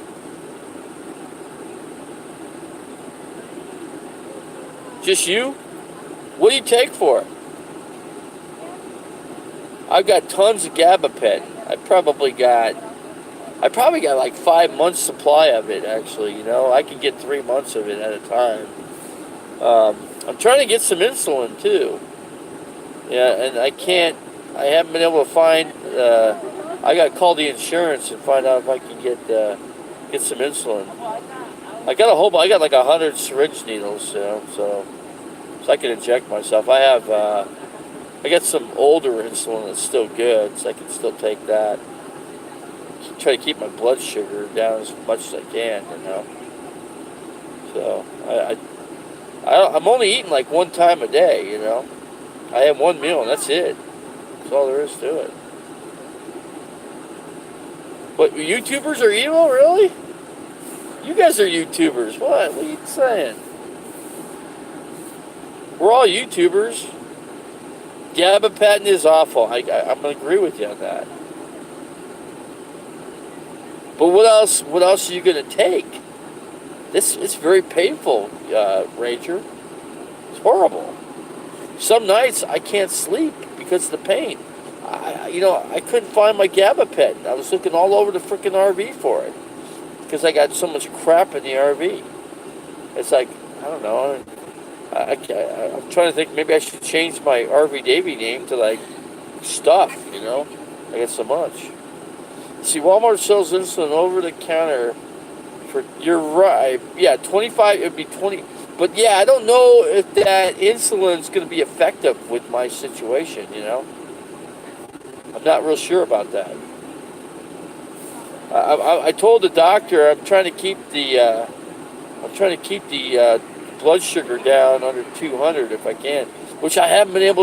Just you? What do you take for it? I've got tons of gabapentin. I probably got like 5 months supply of it, actually. I can get 3 months of it at a time. I'm trying to get some insulin too. Yeah, and I haven't been able to find, I got to call the insurance and find out if I can get some insulin. I got like 100 syringe needles, so I can inject myself. I got some older insulin that's still good, so I can still take that. Try to keep my blood sugar down as much as I can, So I'm only eating like 1 time a day, I have 1 meal and that's it. That's all there is to it. But YouTubers are evil, really? You guys are YouTubers. What? What are you saying? We're all YouTubers. Gabapentin is awful. I'm going to agree with you on that. But what else are you going to take? It's very painful, Ranger. It's horrible. Some nights I can't sleep because of the pain. I couldn't find my gabapentin. I was looking all over the freaking RV for it because I got so much crap in the RV. It's like, I don't know. I'm trying to think, maybe I should change my RV Davy name to like stuff, I got so much. See, Walmart sells insulin over the counter for, you're right, yeah, 25, it would be 20, but yeah, I don't know if that insulin's going to be effective with my situation, I'm not real sure about that. I told the doctor I'm trying to keep the blood sugar down under 200 if I can, which I haven't been able to